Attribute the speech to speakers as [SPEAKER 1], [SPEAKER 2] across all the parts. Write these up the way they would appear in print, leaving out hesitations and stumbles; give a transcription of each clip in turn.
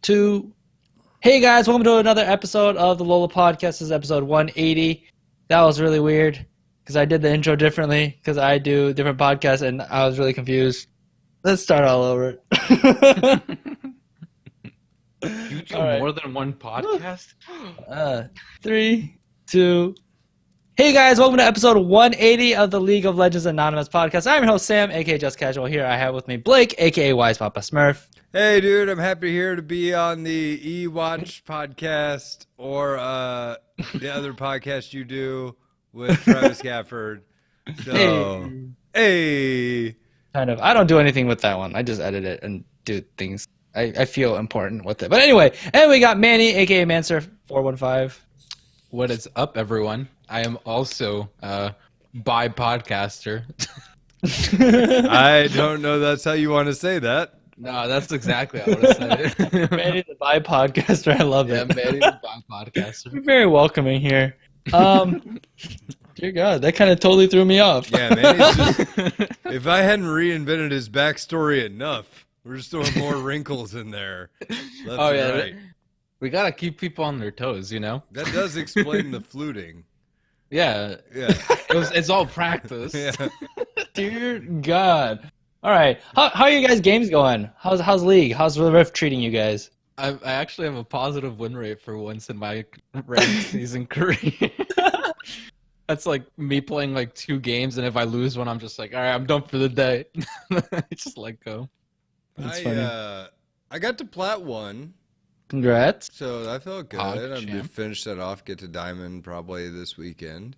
[SPEAKER 1] 2. Hey guys, welcome to another episode of the LOLA podcast. This is episode 180. That was really weird because I did the intro differently because I do different podcasts and I was really confused. Let's start all over.
[SPEAKER 2] You do more than one podcast?
[SPEAKER 1] 3, 2. Hey guys, welcome to episode 180 of the League of Legends Anonymous podcast. I'm your host Sam, aka Just Casual. Here I have with me Blake, aka Wise Papa Smurf.
[SPEAKER 3] Hey dude, I'm happy here to be on the E-Watch podcast or the other podcast you do with Travis Gafford. So, hey.
[SPEAKER 1] Kind of. I don't do anything with that one. I just edit it and do things. I feel important with it. But anyway, and we got Manny, aka Manser415.
[SPEAKER 2] What is up, everyone? I am also bi podcaster.
[SPEAKER 3] I don't know that's how you want to say that.
[SPEAKER 2] No, that's exactly how I would have said it.
[SPEAKER 1] Manny the bi podcaster. I love it.
[SPEAKER 2] Manny the bi podcaster.
[SPEAKER 1] You're very welcoming here. Dear God, that kind of totally threw me off.
[SPEAKER 3] Yeah, Manny's just, if I hadn't reinvented his backstory enough, we're just throwing more wrinkles in there. Right.
[SPEAKER 2] We gotta keep people on their toes, you know?
[SPEAKER 3] That does explain the fluting.
[SPEAKER 2] Yeah. It's all practice.
[SPEAKER 3] Yeah.
[SPEAKER 1] Dear God. All right. How are you guys' games going? How's League? How's the Rift treating you guys?
[SPEAKER 2] I actually have a positive win rate for once in my ranked season career. That's like me playing like 2 games, and if I lose one, I'm just like, all right, I'm done for the day. I just let go.
[SPEAKER 1] That's funny.
[SPEAKER 3] I got to Plat 1.
[SPEAKER 1] Congrats.
[SPEAKER 3] So that felt good.
[SPEAKER 2] Hog
[SPEAKER 3] I'm going to
[SPEAKER 2] champ.
[SPEAKER 3] finish that off, get to Diamond probably this weekend.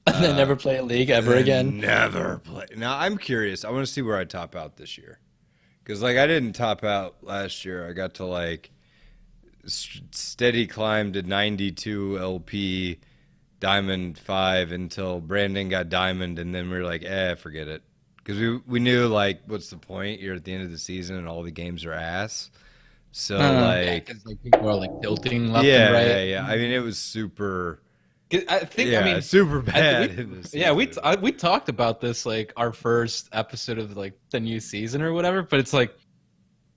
[SPEAKER 1] And then never play a League ever again.
[SPEAKER 3] Never play. Now, I'm curious. I want to see where I top out this year. Because, like, I didn't top out last year. I got to, like, steady climb to 92 LP, Diamond 5 until Brandon got Diamond. And then we were like, forget it. Because we knew, like, what's the point? You're at the end of the season and all the games are ass. So, like...
[SPEAKER 2] Because people are, like, tilting left and right.
[SPEAKER 3] Yeah. I mean, it was super...
[SPEAKER 2] super
[SPEAKER 3] bad.
[SPEAKER 2] We talked about this like our first episode of like the new season or whatever, but it's like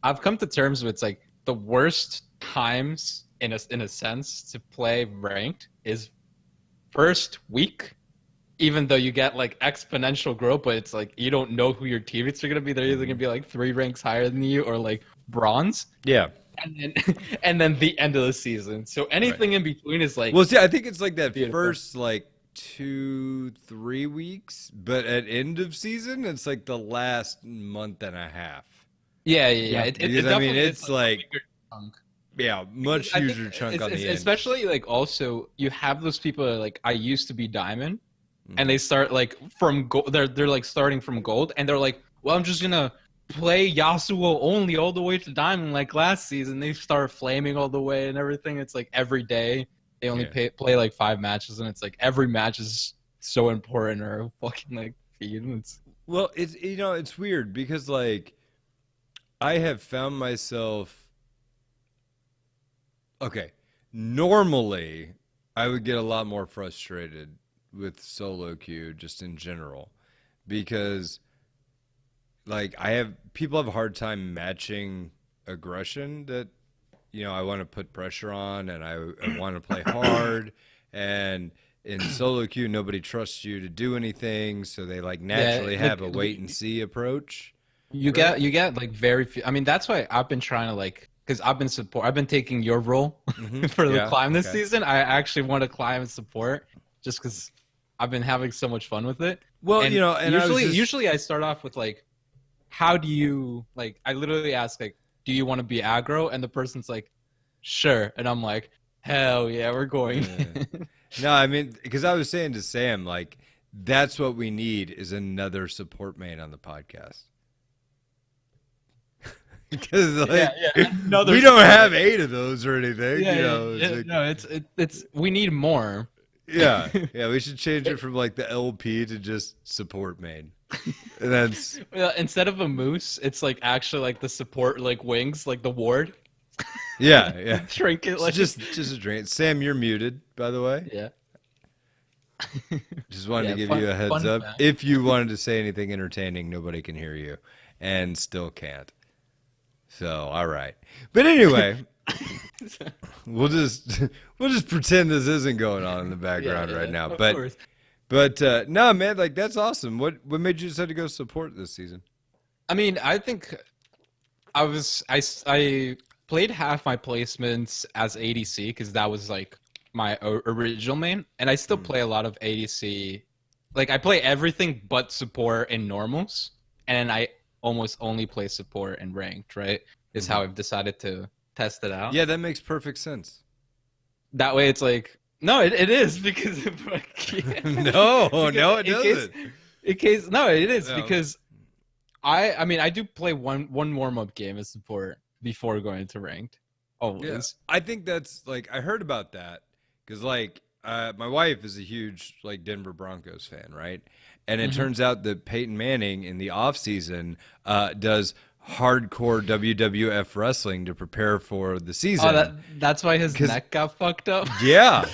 [SPEAKER 2] I've come to terms with it's like the worst times in a sense to play ranked is first week, even though you get like exponential growth, but it's like you don't know who your teammates are gonna be. They're either gonna be like 3 ranks higher than you or like bronze.
[SPEAKER 3] Yeah.
[SPEAKER 2] And then the end of the season. So anything in between is like...
[SPEAKER 3] Well, see, I think it's like that
[SPEAKER 2] beautiful.
[SPEAKER 3] first like 2-3 weeks, but at end of season, it's like the last month and a half.
[SPEAKER 2] Yeah.
[SPEAKER 3] Because, I mean, it's like...
[SPEAKER 2] a bigger chunk.
[SPEAKER 3] Yeah, much huger chunk on the end.
[SPEAKER 2] Especially like also you have those people that are like I used to be diamond, and they start like from gold. They're like starting from gold, and they're like, well, I'm just gonna play Yasuo only all the way to diamond like last season. They start flaming all the way and everything. It's like every day they only play like 5 matches, and it's like every match is so important or fucking like feed.
[SPEAKER 3] Well, it's weird because like I have found myself. Okay, normally I would get a lot more frustrated with solo queue just in general because like people have a hard time matching aggression that I want to put pressure on and I want to play hard, and in solo queue nobody trusts you to do anything, so they like naturally have a wait and see approach.
[SPEAKER 2] You get like very few. I mean, that's why I've been trying to like, because I've been taking your role for the climb this season. I actually want to climb and support just because I've been having so much fun with it.
[SPEAKER 3] Well,
[SPEAKER 2] and
[SPEAKER 3] and
[SPEAKER 2] usually I start off with like, how do you like? I literally ask like, do you want to be aggro? And the person's like, sure. And I'm like, hell yeah, we're going.
[SPEAKER 3] No, I mean, because I was saying to Sam, like, that's what we need is another support main on the podcast. Because like, we don't have 8 of those or anything.
[SPEAKER 2] It's we need more.
[SPEAKER 3] Yeah, we should change it from like the LP to just support main. And that's
[SPEAKER 2] instead of a moose, it's like actually like the support like wings, like the ward.
[SPEAKER 3] Yeah.
[SPEAKER 2] Shrink it like
[SPEAKER 3] just a drink. Sam, you're muted, by the way.
[SPEAKER 2] Yeah.
[SPEAKER 3] Just wanted to give you a heads up.
[SPEAKER 2] Fact.
[SPEAKER 3] If you wanted to say anything entertaining, nobody can hear you, and still can't. So, all right. But anyway, we'll just pretend this isn't going on in the background right now.
[SPEAKER 2] Of
[SPEAKER 3] But
[SPEAKER 2] course.
[SPEAKER 3] no, man, like that's awesome. What made you decide to go support this season?
[SPEAKER 2] I mean, I think I played half my placements as ADC because that was like my original main, and I still play a lot of ADC. Like I play everything but support in normals, and I almost only play support in ranked. Right, is how I've decided to test it out.
[SPEAKER 3] Yeah, that makes perfect sense.
[SPEAKER 2] That way, it's like no, it is because
[SPEAKER 3] No, it doesn't.
[SPEAKER 2] No, it is
[SPEAKER 3] No.
[SPEAKER 2] because I mean I do play one warm up game as support before going into ranked. Always.
[SPEAKER 3] Yeah, I think that's like I heard about that because like my wife is a huge like Denver Broncos fan, right? And it turns out that Peyton Manning in the off season does hardcore WWF wrestling to prepare for the season.
[SPEAKER 2] Oh, that's why his neck got fucked up.
[SPEAKER 3] Yeah,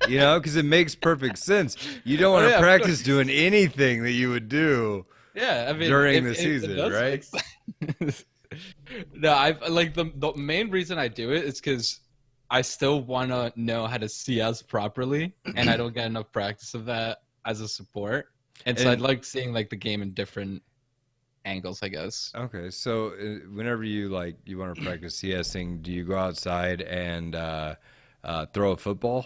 [SPEAKER 3] because it makes perfect sense. You don't want to
[SPEAKER 2] yeah, of
[SPEAKER 3] practice
[SPEAKER 2] course.
[SPEAKER 3] doing anything that you would do.
[SPEAKER 2] Yeah, I mean
[SPEAKER 3] During the season,
[SPEAKER 2] does
[SPEAKER 3] right?
[SPEAKER 2] make sense. No, I've like the main reason I do it is because I still want to know how to CS properly, and I don't get enough practice of that as a support. And so I'd like seeing like the game in different angles, I guess.
[SPEAKER 3] Okay, so whenever you want to practice CSing, do you go outside and throw a football?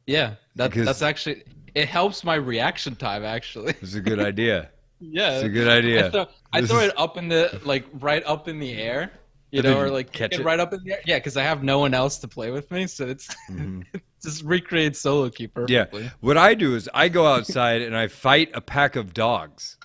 [SPEAKER 2] Yeah,
[SPEAKER 3] Because-
[SPEAKER 2] that's actually it helps my reaction time. Actually,
[SPEAKER 3] It's a good idea.
[SPEAKER 2] yeah,
[SPEAKER 3] It's a good idea.
[SPEAKER 2] I throw it up in the right up in the air,
[SPEAKER 3] And then
[SPEAKER 2] or
[SPEAKER 3] you
[SPEAKER 2] like
[SPEAKER 3] catch
[SPEAKER 2] kick
[SPEAKER 3] it?
[SPEAKER 2] right up in the air. Yeah, because I have no one else to play with me, so it's it just recreates solo queue
[SPEAKER 3] Yeah.
[SPEAKER 2] perfectly.
[SPEAKER 3] What I do is I go outside and I fight a pack of dogs.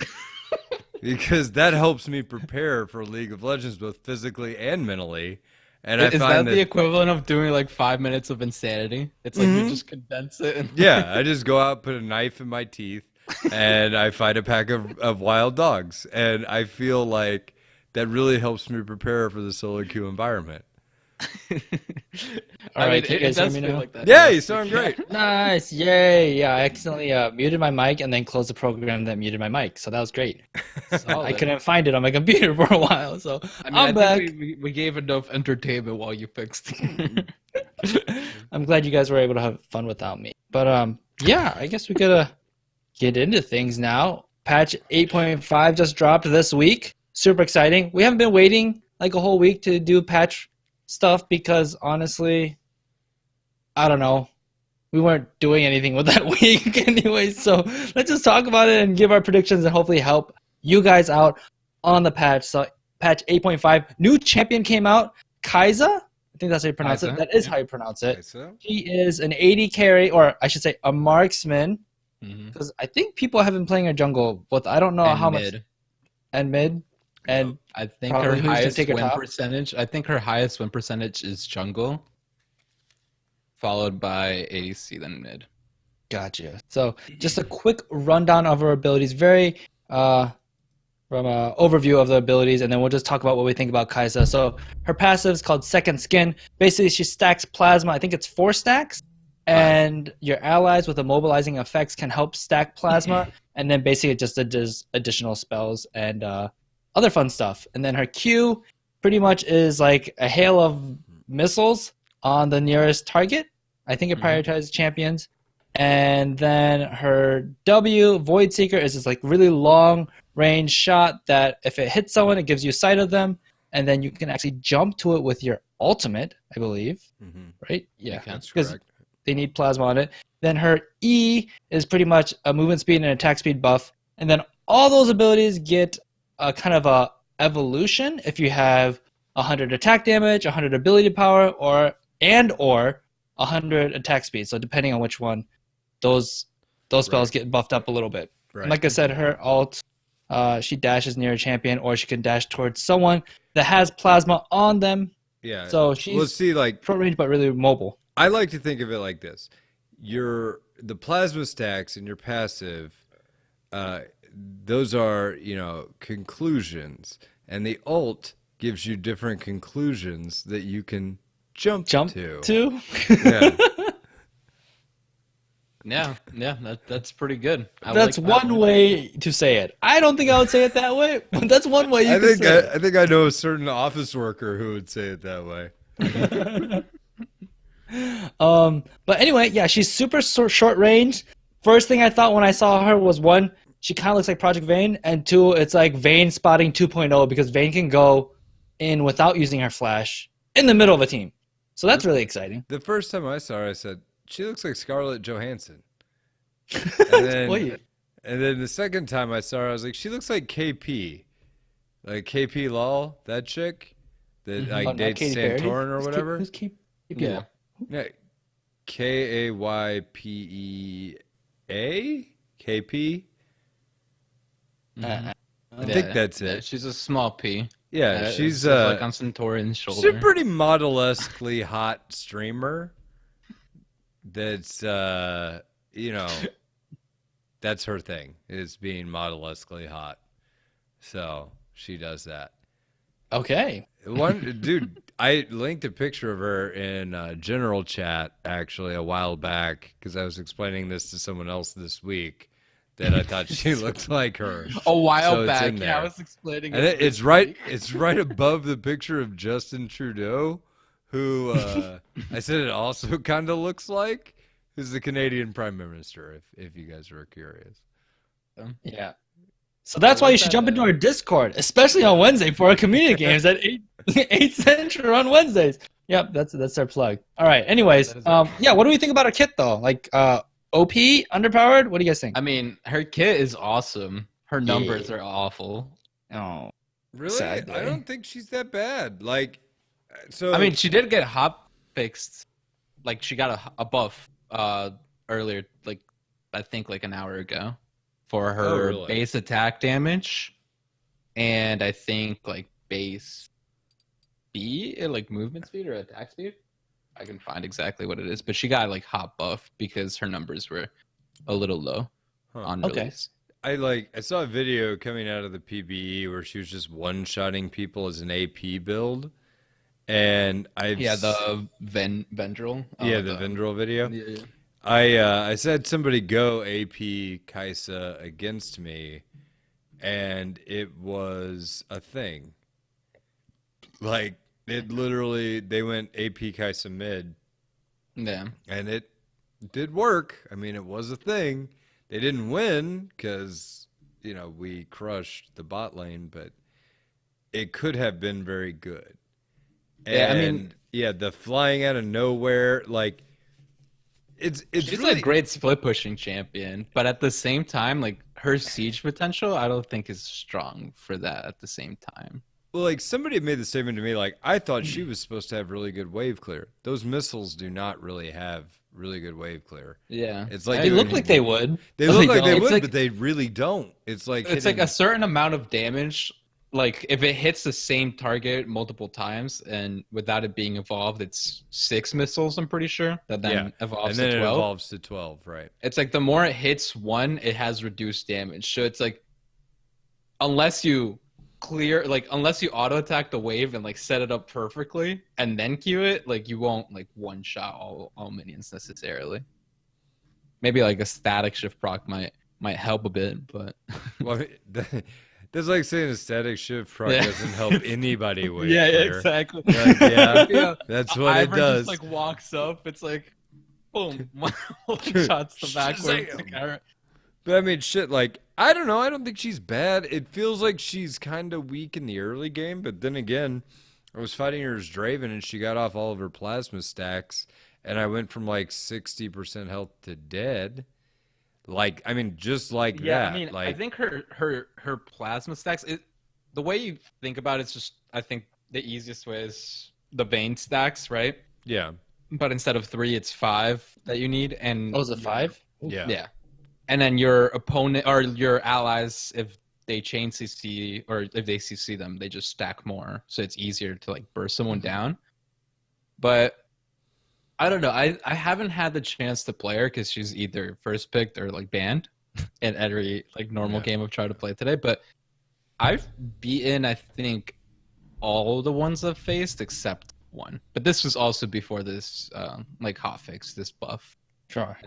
[SPEAKER 3] Because that helps me prepare for League of Legends both physically and mentally. And I
[SPEAKER 2] Is that
[SPEAKER 3] find
[SPEAKER 2] the equivalent of doing like 5 minutes of insanity? It's like you just condense it. And
[SPEAKER 3] yeah, I just go out, put a knife in my teeth, and I fight a pack of wild dogs. And I feel like that really helps me prepare for the solo queue environment.
[SPEAKER 1] All right, can you guys hear
[SPEAKER 2] does
[SPEAKER 1] me
[SPEAKER 2] feel
[SPEAKER 1] now?
[SPEAKER 2] like that.
[SPEAKER 3] Yeah, you sound great.
[SPEAKER 1] Nice, yay! Yeah, I accidentally muted my mic and then closed the program that muted my mic, so that was great. I
[SPEAKER 2] Solid.
[SPEAKER 1] couldn't find it on my computer for a while, so
[SPEAKER 2] I mean,
[SPEAKER 1] I'm back.
[SPEAKER 2] think we gave enough entertainment while you fixed it.
[SPEAKER 1] I'm glad you guys were able to have fun without me. But yeah, I guess we gotta get into things now. Patch 8.5 just dropped this week. Super exciting. We haven't been waiting like a whole week to do patch stuff because honestly, I don't know. We weren't doing anything with that week anyway, so let's just talk about it and give our predictions and hopefully help you guys out on the patch. So patch 8.5, new champion came out, Kaiza. I think that's how you pronounce it.
[SPEAKER 2] Kaiza,
[SPEAKER 1] That is
[SPEAKER 2] yeah.
[SPEAKER 1] how you pronounce it.
[SPEAKER 3] So,
[SPEAKER 1] He is an 80 carry, or I should say a marksman,
[SPEAKER 2] Mhm.
[SPEAKER 1] because I think people have been playing her jungle, but I don't know
[SPEAKER 2] And
[SPEAKER 1] how much.
[SPEAKER 2] mid.
[SPEAKER 1] And mid. And
[SPEAKER 2] I think
[SPEAKER 1] Probably
[SPEAKER 2] her
[SPEAKER 1] who's gonna
[SPEAKER 2] highest
[SPEAKER 1] take her
[SPEAKER 2] win
[SPEAKER 1] top?
[SPEAKER 2] percentage. I think her highest win percentage is jungle, followed by ADC, then mid.
[SPEAKER 1] gotcha. So just a quick rundown of her abilities, very from an overview of the abilities, and then we'll just talk about what we think about Kai'Sa. So her passive is called Second Skin. Basically, she stacks plasma. I think it's 4 stacks, and your allies with immobilizing effects can help stack plasma, and then basically it just does additional spells and other fun stuff. And then her Q pretty much is like a hail of missiles on the nearest target. I think it prioritizes champions. And then her W, Void Seeker, is this like really long range shot that if it hits someone, it gives you sight of them, and then you can actually jump to it with your ultimate, I believe. Right? Yeah,
[SPEAKER 3] that's
[SPEAKER 1] because
[SPEAKER 3] correct.
[SPEAKER 1] they need plasma on it. Then her E is pretty much a movement speed and attack speed buff, and then all those abilities get a kind of a evolution if you have 100 attack damage, 100 ability power, or 100 attack speed. So depending on which one, those spells get buffed up a little bit.
[SPEAKER 3] Right.
[SPEAKER 1] And like I said, her alt, she dashes near a champion, or she can dash towards someone that has plasma on them.
[SPEAKER 3] Yeah.
[SPEAKER 1] So she's
[SPEAKER 3] Let's see, like,
[SPEAKER 1] short range but really mobile.
[SPEAKER 3] I like to think of it like this: the plasma stacks and your passive, those are conclusions, and the ult gives you different conclusions that you can jump to.
[SPEAKER 1] To?
[SPEAKER 3] Yeah.
[SPEAKER 2] Yeah, that's pretty good.
[SPEAKER 1] That's one way to say it. I don't think I would say it that way, but that's one way you can say
[SPEAKER 3] I think I know a certain office worker who would say it that way.
[SPEAKER 1] it. But anyway, yeah, she's super short range. First thing I thought when I saw her was one, she kind of looks like Project Vayne, and two, it's like Vayne spotting 2.0 because Vayne can go in without using her flash in the middle of a team. So that's really exciting.
[SPEAKER 3] The first time I saw her, I said, she looks like Scarlett Johansson. And then the second time I saw her, I was like, she looks like KP. Like KP Lol, that chick that like dates Santorin or whatever.
[SPEAKER 1] Who's KP?
[SPEAKER 2] Yeah.
[SPEAKER 3] Yeah. KAYPEA? KP?
[SPEAKER 2] Mhm.
[SPEAKER 3] I think that's it.
[SPEAKER 2] She's a small P.
[SPEAKER 3] Yeah, she's
[SPEAKER 2] like on Santorin's shoulder.
[SPEAKER 3] she's a pretty model-esquely hot streamer. That's you know, that's her thing, is being model-esquely hot. So she does that.
[SPEAKER 1] Okay.
[SPEAKER 3] One dude, I linked a picture of her in general chat actually a while back because I was explaining this to someone else this week that I thought she looked like her.
[SPEAKER 2] A while
[SPEAKER 3] So it's
[SPEAKER 2] back,
[SPEAKER 3] in there.
[SPEAKER 2] I was explaining
[SPEAKER 3] And
[SPEAKER 2] it.
[SPEAKER 3] it's right above the picture of Justin Trudeau, who I said it also kind of looks like, who's the Canadian Prime Minister, if you guys are curious.
[SPEAKER 1] Yeah. So that's why you should jump into our Discord, especially on Wednesday for our community games at 8 Central on Wednesdays. Yep, that's their plug. All right. Anyways, yeah, what do we think about our kit though? Like OP, underpowered? What do you guys think?
[SPEAKER 2] I mean, her kit is awesome. Her numbers are awful.
[SPEAKER 1] Oh,
[SPEAKER 3] Really?
[SPEAKER 1] sadly.
[SPEAKER 3] I don't think she's that bad. Like, so
[SPEAKER 2] I mean, she did get hop fixed. Like, she got a buff earlier, like, I think like an hour ago for her
[SPEAKER 3] really?
[SPEAKER 2] base attack damage. And I think like base speed, like movement speed or attack speed. I can find exactly what it is. But she got like hop buff because her numbers were a little low on release.
[SPEAKER 3] I saw a video coming out of the PBE where she was just one-shotting people as an AP build. And
[SPEAKER 2] the Vendril.
[SPEAKER 3] the Vendril video.
[SPEAKER 2] Yeah.
[SPEAKER 3] I said somebody go AP Kaisa against me, and it was a thing. Like, it literally, they went AP Kaisa mid,
[SPEAKER 2] Yeah.
[SPEAKER 3] and it did work. I mean, it was a thing. They didn't win because, we crushed the bot lane, but it could have been very good.
[SPEAKER 2] Yeah,
[SPEAKER 3] And,
[SPEAKER 2] I mean,
[SPEAKER 3] the flying out of nowhere, like, it's
[SPEAKER 2] she's
[SPEAKER 3] really
[SPEAKER 2] a great split pushing champion, but at the same time, like her siege potential, I don't think is strong for that at the same time.
[SPEAKER 3] well, like somebody made the statement to me, like I thought she was supposed to have really good wave clear. Those missiles do not really have really good wave clear.
[SPEAKER 2] Yeah.
[SPEAKER 3] It's like
[SPEAKER 1] They look like they would.
[SPEAKER 3] They
[SPEAKER 1] but
[SPEAKER 3] look like they
[SPEAKER 1] don't.
[SPEAKER 3] would,
[SPEAKER 2] like-
[SPEAKER 3] but they really don't. It's like
[SPEAKER 2] It's like
[SPEAKER 3] hitting-
[SPEAKER 2] a certain amount of damage. Like if it hits the same target multiple times and without it being evolved, it's 6 missiles, I'm pretty sure. That then evolves
[SPEAKER 3] and then
[SPEAKER 2] to
[SPEAKER 3] it
[SPEAKER 2] 12.
[SPEAKER 3] evolves to 12, right?
[SPEAKER 2] It's like the more it hits one, it has reduced damage. So it's like unless you auto attack the wave and like set it up perfectly and then queue it, like you won't like one shot all minions necessarily. Maybe like a static shift proc might help a bit, but
[SPEAKER 3] Well, that's like saying a static shift proc
[SPEAKER 2] Yeah.
[SPEAKER 3] doesn't help anybody wave
[SPEAKER 2] yeah,
[SPEAKER 3] clear.
[SPEAKER 2] exactly.
[SPEAKER 3] Like, yeah,
[SPEAKER 2] Yeah.
[SPEAKER 3] that's what it
[SPEAKER 2] Ivern
[SPEAKER 3] does.
[SPEAKER 2] just like walks up, it's like boom, one shots the backwards.
[SPEAKER 3] Shazam. But I mean, shit, like, I don't know. I don't think she's bad. It feels like she's kind of weak in the early game, but then again, I was fighting her as Draven and she got off all of her plasma stacks, and I went from like 60% health to dead. Like, I mean, just like that.
[SPEAKER 2] I mean,
[SPEAKER 3] like,
[SPEAKER 2] I think her plasma stacks. The way you think about it's just, I think the easiest way is the Vayne stacks, right?
[SPEAKER 3] yeah.
[SPEAKER 2] But instead of 3, it's 5 that you need, and
[SPEAKER 1] Oh, is it 5?
[SPEAKER 3] Yeah.
[SPEAKER 2] yeah. And then your opponent or your allies, if they chain CC or if they CC them, they just stack more, so it's easier to like burst someone down. But I don't know. I haven't had the chance to play her because she's either first picked or like banned in every like normal game I've tried to play today. But I've beaten, I think, all the ones I've faced except one. But this was also before this like hotfix, this buff
[SPEAKER 1] Sure.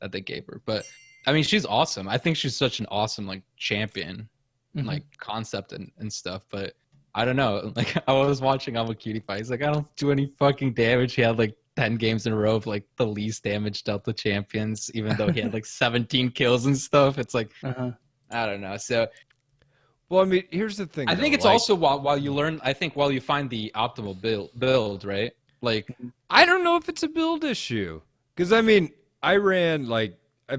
[SPEAKER 2] that they gave her. But I mean, she's awesome. I think she's such an awesome like champion, like concept and stuff. But I don't know. Like I was watching I'm a Cutie Pie. He's like, I don't do any fucking damage. He had like 10 games in a row of like the least damage dealt to champions, even though he had like 17 kills and stuff. It's like I don't know. So
[SPEAKER 3] Well, I mean, here's the thing.
[SPEAKER 2] I think
[SPEAKER 3] though,
[SPEAKER 2] it's
[SPEAKER 3] like,
[SPEAKER 2] also while you learn. I think while you find the optimal build, right? Like
[SPEAKER 3] I don't know if it's a build issue. Because, I mean, I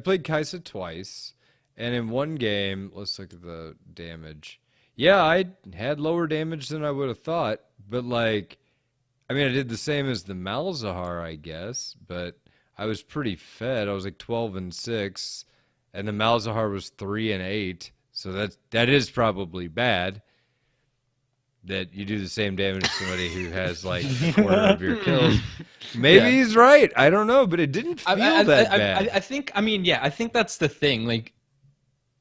[SPEAKER 3] played Kaisa twice. And in one game, let's look at the damage. Yeah, I had lower damage than I would have thought. But, like, I mean, I did the same as the Malzahar, I guess. But I was pretty fed. I was like 12 and 6. And the Malzahar was 3 and 8. So that is probably bad. That you do the same damage to somebody who has like a quarter of your kills. Maybe he's right. I don't know, but it didn't feel that bad.
[SPEAKER 2] I think. I mean, yeah. I think that's the thing. Like,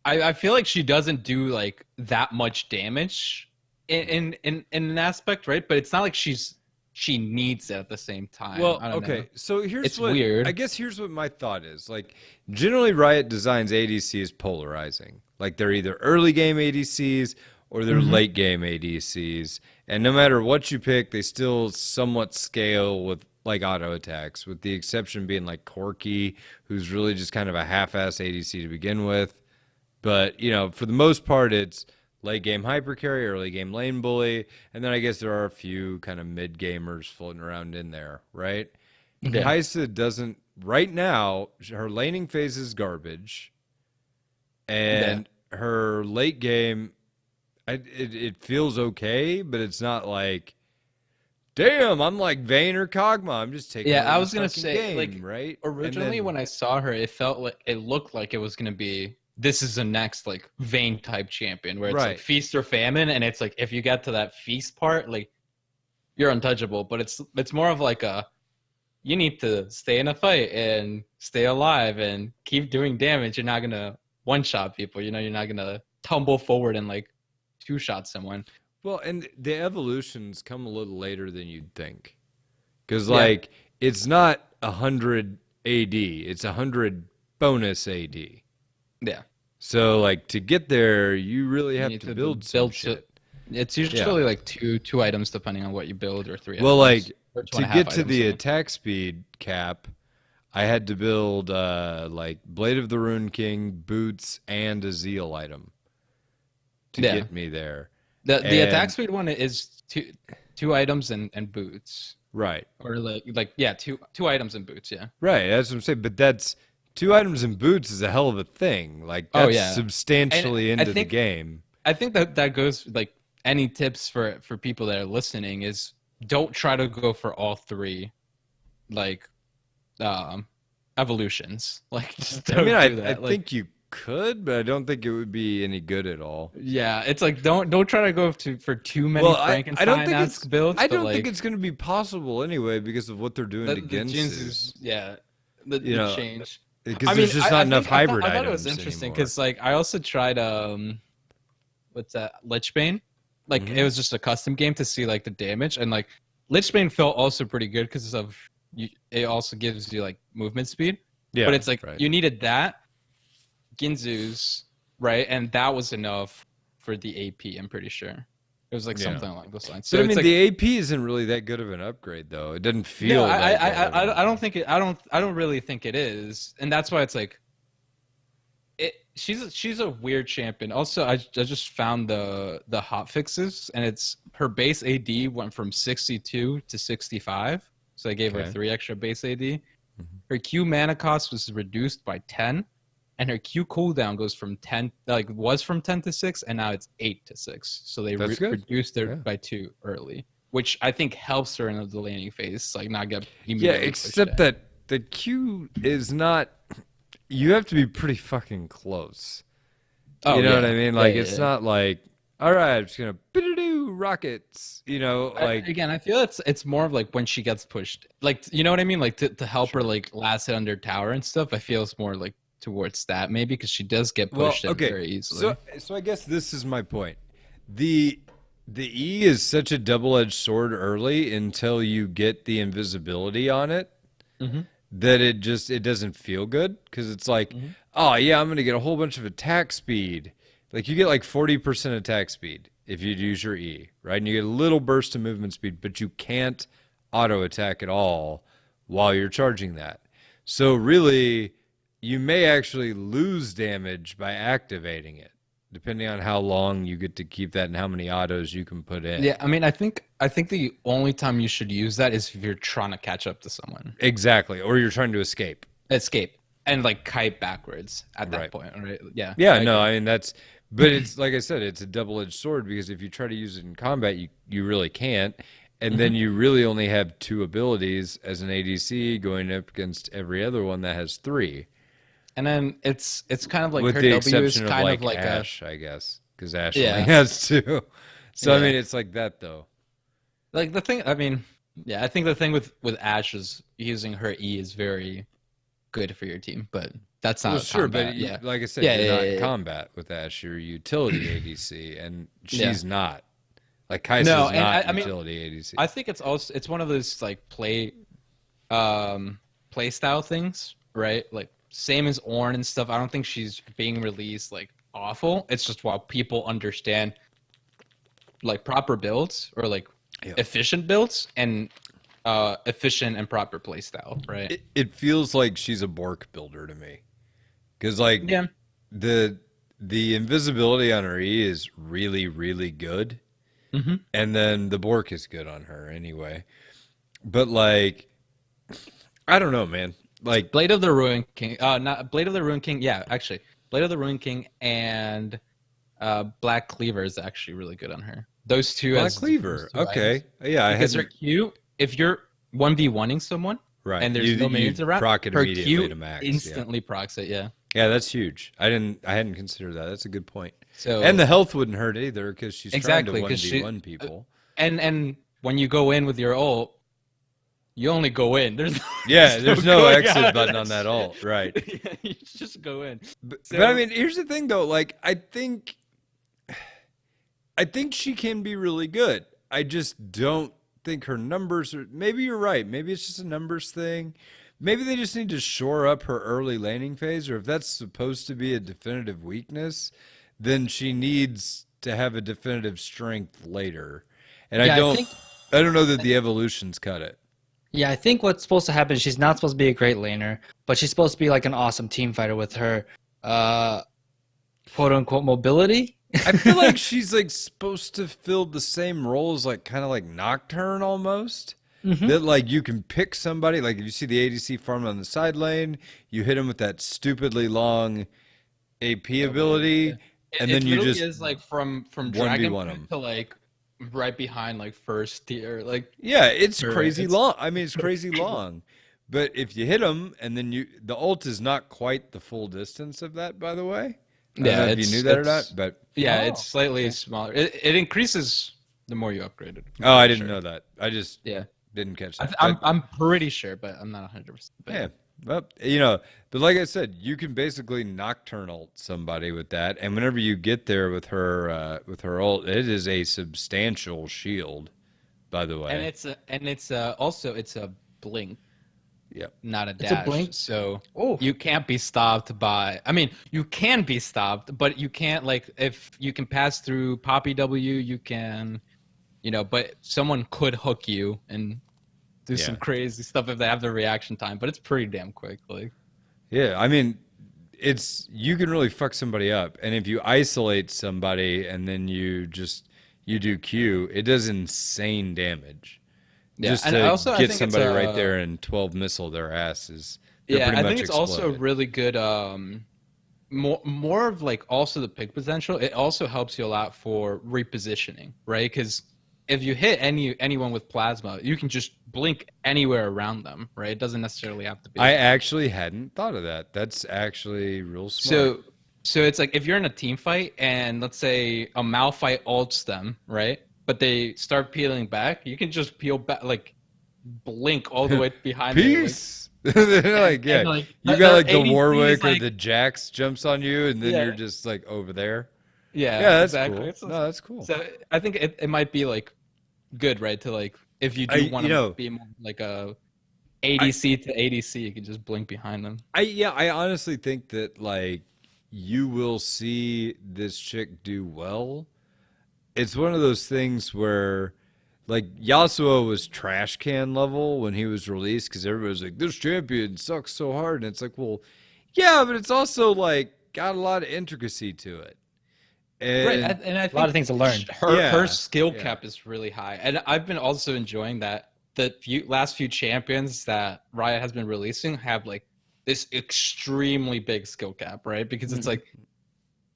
[SPEAKER 2] I feel like she doesn't do like that much damage in an aspect, right? But it's not like she needs it at the same time.
[SPEAKER 3] Well,
[SPEAKER 2] I don't know.
[SPEAKER 3] so
[SPEAKER 2] It's weird.
[SPEAKER 3] I guess here's what my thought is. Like, generally, Riot designs ADC as polarizing. Like, they're either early game ADCs or they're late game ADCs. And no matter what you pick, they still somewhat scale with like auto attacks, with the exception being like Corki, who's really just kind of a half-ass ADC to begin with. But, you know, for the most part, it's late game hyper carry, early game lane bully, and then I guess there are a few kind of mid gamers floating around in there, right?
[SPEAKER 2] Yeah.
[SPEAKER 3] Kaisa doesn't right now. Her laning phase is garbage, and her late game, it feels okay, but it's not like, damn, I'm like Vayne or Kog'Maw. I'm just taking.
[SPEAKER 2] Yeah, I was
[SPEAKER 3] gonna
[SPEAKER 2] say, like,
[SPEAKER 3] right.
[SPEAKER 2] Originally, when I saw her, it looked like it was gonna be. This is the next like Vayne type champion where it's like feast or famine, and it's like if you get to that feast part, like you're untouchable. But it's more of like you need to stay in a fight and stay alive and keep doing damage. You're not gonna one shot people. You know, you're not gonna tumble forward and like two shot someone.
[SPEAKER 3] Well, and the evolutions come a little later than you'd think, because like it's not 100 AD, it's 100 bonus AD.
[SPEAKER 2] Yeah.
[SPEAKER 3] So like to get there, you really have to build some shit.
[SPEAKER 2] It's usually like two items depending on what you build, or three.
[SPEAKER 3] Well,
[SPEAKER 2] items,
[SPEAKER 3] like to get to the attack speed cap, I had to build like Blade of the Rune King, boots, and a Zeal item to get me there.
[SPEAKER 2] The attack speed one is two items and boots.
[SPEAKER 3] Right.
[SPEAKER 2] Or two items and boots, yeah.
[SPEAKER 3] Right, that's what I'm saying. But that's 2 items and boots is a hell of a thing. Like that's substantially into the game.
[SPEAKER 2] I think that goes like any tips for people that are listening is don't try to go for all three like evolutions. Like just don't do that.
[SPEAKER 3] I think you could, but I don't think it would be any good at all.
[SPEAKER 2] Yeah, it's like don't try to go for too many Frankenstein-esque builds.
[SPEAKER 3] I don't think it's going to be possible anyway because of what they're doing to Ginsu.
[SPEAKER 2] The change.
[SPEAKER 3] Because there's just not enough hybrid items.
[SPEAKER 2] I thought it was interesting because like I also tried what's that, Lichbane? Like it was just a custom game to see like the damage, and like Lichbane felt also pretty good because of it also gives you like movement speed. Yeah, but it's like you needed that Ginzu's right, and that was enough for the AP. I'm pretty sure it was like something along those lines. So
[SPEAKER 3] but, I mean, the AP isn't really that good of an upgrade, though. It doesn't feel.
[SPEAKER 2] I don't think it. I don't really think it is, and that's why it's like. She's a weird champion. Also, I just found the hot fixes, and it's her base AD went from 62 to 65, so I gave her 3 extra base AD. Her Q mana cost was reduced by 10, and her Q cooldown goes from 10 from 10 to 6, and now it's 8 to 6. So they reduced it by 2 early, which I think helps her in the laning phase, like not get immediately
[SPEAKER 3] except that the Q is not. You have to be pretty fucking close. You know what I mean? Like it's not like, all right, I'm just gonna do rockets. You know, like
[SPEAKER 2] again, I feel it's more of like when she gets pushed, like you know what I mean, like to help her like last hit under tower and stuff. I feel it's more like towards that maybe because she does get pushed in very easily.
[SPEAKER 3] So I guess this is my point. The E is such a double-edged sword early until you get the invisibility on it. that it doesn't feel good because it's like,
[SPEAKER 1] Mm-hmm.
[SPEAKER 3] oh yeah, I'm gonna get a whole bunch of attack speed. Like you get like 40% attack speed if you use your E, right? And you get a little burst of movement speed, but you can't auto attack at all while you're charging that. So really, you may actually lose damage by activating it, depending on how long you get to keep that and how many autos you can put in.
[SPEAKER 2] Yeah, I mean, I think the only time you should use that is if you're trying to catch up to someone.
[SPEAKER 3] Exactly. Or you're trying to escape.
[SPEAKER 2] Escape and like kite backwards at that
[SPEAKER 3] Right.
[SPEAKER 2] point, right? Yeah.
[SPEAKER 3] Yeah,
[SPEAKER 2] I
[SPEAKER 3] no,
[SPEAKER 2] agree.
[SPEAKER 3] I mean but it's like I said, it's a double-edged sword because if you try to use it in combat, you really can't, and then you really only have 2 abilities as an ADC going up against every other one that has 3.
[SPEAKER 2] And then it's kind of like
[SPEAKER 3] With
[SPEAKER 2] her
[SPEAKER 3] the
[SPEAKER 2] W is
[SPEAKER 3] exception of
[SPEAKER 2] kind of like
[SPEAKER 3] Ashe, I guess, because Ashe
[SPEAKER 2] Yeah.
[SPEAKER 3] only has 2. So I
[SPEAKER 2] Yeah.
[SPEAKER 3] mean, it's like that though.
[SPEAKER 2] like the thing. I mean, yeah, I think the thing with Ashe is using her E is very good for your team, but that's not
[SPEAKER 3] Well, sure,
[SPEAKER 2] combat,
[SPEAKER 3] but
[SPEAKER 2] yeah.
[SPEAKER 3] like I said,
[SPEAKER 2] Yeah,
[SPEAKER 3] you're
[SPEAKER 2] yeah,
[SPEAKER 3] not in
[SPEAKER 2] yeah.
[SPEAKER 3] combat with Ashe. You're a utility ADC, and
[SPEAKER 2] Yeah.
[SPEAKER 3] she's not. Like Kai'Sa's
[SPEAKER 2] No, and
[SPEAKER 3] not
[SPEAKER 2] I mean,
[SPEAKER 3] utility ADC.
[SPEAKER 2] I think it's one of those like play style things, right? Like same as Ornn and stuff. I don't think she's being released like awful. It's just while people understand like proper builds or like
[SPEAKER 3] Yeah.
[SPEAKER 2] efficient builds and efficient and proper play style, right?
[SPEAKER 3] It feels like she's a Bork builder to me, because like
[SPEAKER 2] Yeah.
[SPEAKER 3] the invisibility on her E is really really good,
[SPEAKER 2] Mm-hmm.
[SPEAKER 3] and then the Bork is good on her anyway. But like, I don't know, man. Like,
[SPEAKER 2] Blade of the Ruin King. Not Blade of the Ruin King. Yeah, actually, Blade of the Ruin King and Black Cleaver is actually really good on her. Those two
[SPEAKER 3] Black
[SPEAKER 2] as
[SPEAKER 3] Cleaver.
[SPEAKER 2] those two
[SPEAKER 3] Okay,
[SPEAKER 2] items.
[SPEAKER 3] yeah, I
[SPEAKER 2] Because they're
[SPEAKER 3] hadn't.
[SPEAKER 2] cute. If you're 1v1ing someone
[SPEAKER 3] Right,
[SPEAKER 2] and there's no minions around,
[SPEAKER 3] proc it
[SPEAKER 2] her
[SPEAKER 3] immediately
[SPEAKER 2] Q
[SPEAKER 3] to max.
[SPEAKER 2] instantly procs it. Yeah.
[SPEAKER 3] Yeah, that's huge. I hadn't considered that. That's a good point.
[SPEAKER 2] So
[SPEAKER 3] And the health wouldn't hurt either because she's
[SPEAKER 2] Exactly,
[SPEAKER 3] trying
[SPEAKER 2] 'cause
[SPEAKER 3] to
[SPEAKER 2] she-
[SPEAKER 3] 1v1 people.
[SPEAKER 2] and when you go in with your ult, you only go in. There's
[SPEAKER 3] Yeah, there's no
[SPEAKER 2] going
[SPEAKER 3] exit
[SPEAKER 2] out of
[SPEAKER 3] button
[SPEAKER 2] that
[SPEAKER 3] on that
[SPEAKER 2] shit.
[SPEAKER 3] ult, right?
[SPEAKER 2] Yeah, you just go in.
[SPEAKER 3] But I mean, here's the thing though. Like, I think she can be really good. I just don't think her numbers are. Maybe you're right. Maybe it's just a numbers thing. Maybe they just need to shore up her early laning phase, or if that's supposed to be a definitive weakness, then she needs to have a definitive strength later. And
[SPEAKER 1] Yeah,
[SPEAKER 3] I don't.
[SPEAKER 1] think,
[SPEAKER 3] I don't know that the evolutions cut it.
[SPEAKER 1] yeah, I think what's supposed to happen is she's not supposed to be a great laner, but she's supposed to be like an awesome team fighter with her quote unquote mobility.
[SPEAKER 3] I feel like she's like supposed to fill the same role as like kind of like Nocturne almost.
[SPEAKER 1] Mhm.
[SPEAKER 3] That like you can pick somebody, like if you see the ADC farm on the side lane, you hit him with that stupidly long AP ability, and then
[SPEAKER 2] it
[SPEAKER 3] you
[SPEAKER 2] literally
[SPEAKER 3] just
[SPEAKER 2] is like from
[SPEAKER 3] 1v1
[SPEAKER 2] Dragon
[SPEAKER 3] them.
[SPEAKER 2] Point to like right behind like first tier, like
[SPEAKER 3] yeah, it's
[SPEAKER 2] Sure,
[SPEAKER 3] crazy
[SPEAKER 2] it's-
[SPEAKER 3] long. I mean, it's crazy long. But if you hit them, and then the ult is not quite the full distance of that, by the way. I don't know if you knew that or not, but
[SPEAKER 2] yeah,
[SPEAKER 1] Oh,
[SPEAKER 2] it's slightly smaller. It increases the more you upgrade it.
[SPEAKER 3] oh, I didn't know that. I just
[SPEAKER 2] Yeah,
[SPEAKER 3] didn't catch
[SPEAKER 2] I
[SPEAKER 3] that.
[SPEAKER 2] th- I'm pretty sure, but I'm not 100%.
[SPEAKER 3] Yeah. Well, you know, but like I said, you can basically nocturnal somebody with that, and whenever you get there with her ult, it is a substantial shield, by the way.
[SPEAKER 2] And it's also it's a blink,
[SPEAKER 3] Yep.
[SPEAKER 2] not a
[SPEAKER 1] It's a
[SPEAKER 2] dash.
[SPEAKER 1] blink?
[SPEAKER 2] So
[SPEAKER 1] Oh.
[SPEAKER 2] you can't be stopped by. I mean, you can be stopped, but you can't like if you can pass through Poppy W, you can, but someone could hook you and do some
[SPEAKER 3] Yeah.
[SPEAKER 2] crazy stuff if they have the reaction time. But it's pretty damn quick. Like
[SPEAKER 3] Yeah, I mean, you can really fuck somebody up, and if you isolate somebody and then you do Q, it does insane damage.
[SPEAKER 2] Yeah,
[SPEAKER 3] Just
[SPEAKER 2] and
[SPEAKER 3] to
[SPEAKER 2] also I
[SPEAKER 3] get
[SPEAKER 2] think
[SPEAKER 3] somebody
[SPEAKER 2] it's,
[SPEAKER 3] right there and 12 missile their asses. They're
[SPEAKER 2] yeah,
[SPEAKER 3] pretty
[SPEAKER 2] I
[SPEAKER 3] much
[SPEAKER 2] think it's also
[SPEAKER 3] exploded.
[SPEAKER 2] really good. More of like also the pick potential. It also helps you a lot for repositioning, right? Because if you hit anyone with plasma, you can just blink anywhere around them, right? It doesn't necessarily have to be.
[SPEAKER 3] I actually hadn't thought of that. That's actually real smart.
[SPEAKER 2] So it's like if you're in a team fight and let's say a Malphite ults them, right? But they start peeling back, you can just peel back, like blink all the way behind them. Like,
[SPEAKER 3] Peace. Like, yeah,
[SPEAKER 2] and, like,
[SPEAKER 3] you
[SPEAKER 2] their
[SPEAKER 3] got like the
[SPEAKER 2] ADC is,
[SPEAKER 3] Warwick or
[SPEAKER 2] like-
[SPEAKER 3] the Jax jumps on you, and then
[SPEAKER 2] Yeah.
[SPEAKER 3] you're just like over there.
[SPEAKER 2] yeah,
[SPEAKER 3] Yeah, that's
[SPEAKER 2] exactly.
[SPEAKER 3] cool.
[SPEAKER 2] It's-
[SPEAKER 3] No, that's cool.
[SPEAKER 2] So I think it might be like good, right? To like if you do
[SPEAKER 3] I-
[SPEAKER 2] want
[SPEAKER 3] you
[SPEAKER 2] to
[SPEAKER 3] know-
[SPEAKER 2] be more like a ADC to ADC, you can just blink behind them.
[SPEAKER 3] I honestly think that like you will see this chick do well. It's one of those things where like Yasuo was trash can level when he was released because everybody was like, this champion sucks so hard. And it's like, well, yeah, but it's also like got a lot of intricacy to it. And
[SPEAKER 2] Right, and I think
[SPEAKER 1] a lot of things to learn.
[SPEAKER 2] Her skill cap is really high, and I've been also enjoying that the last few champions that Riot has been releasing have like this extremely big skill cap, right? Because it's like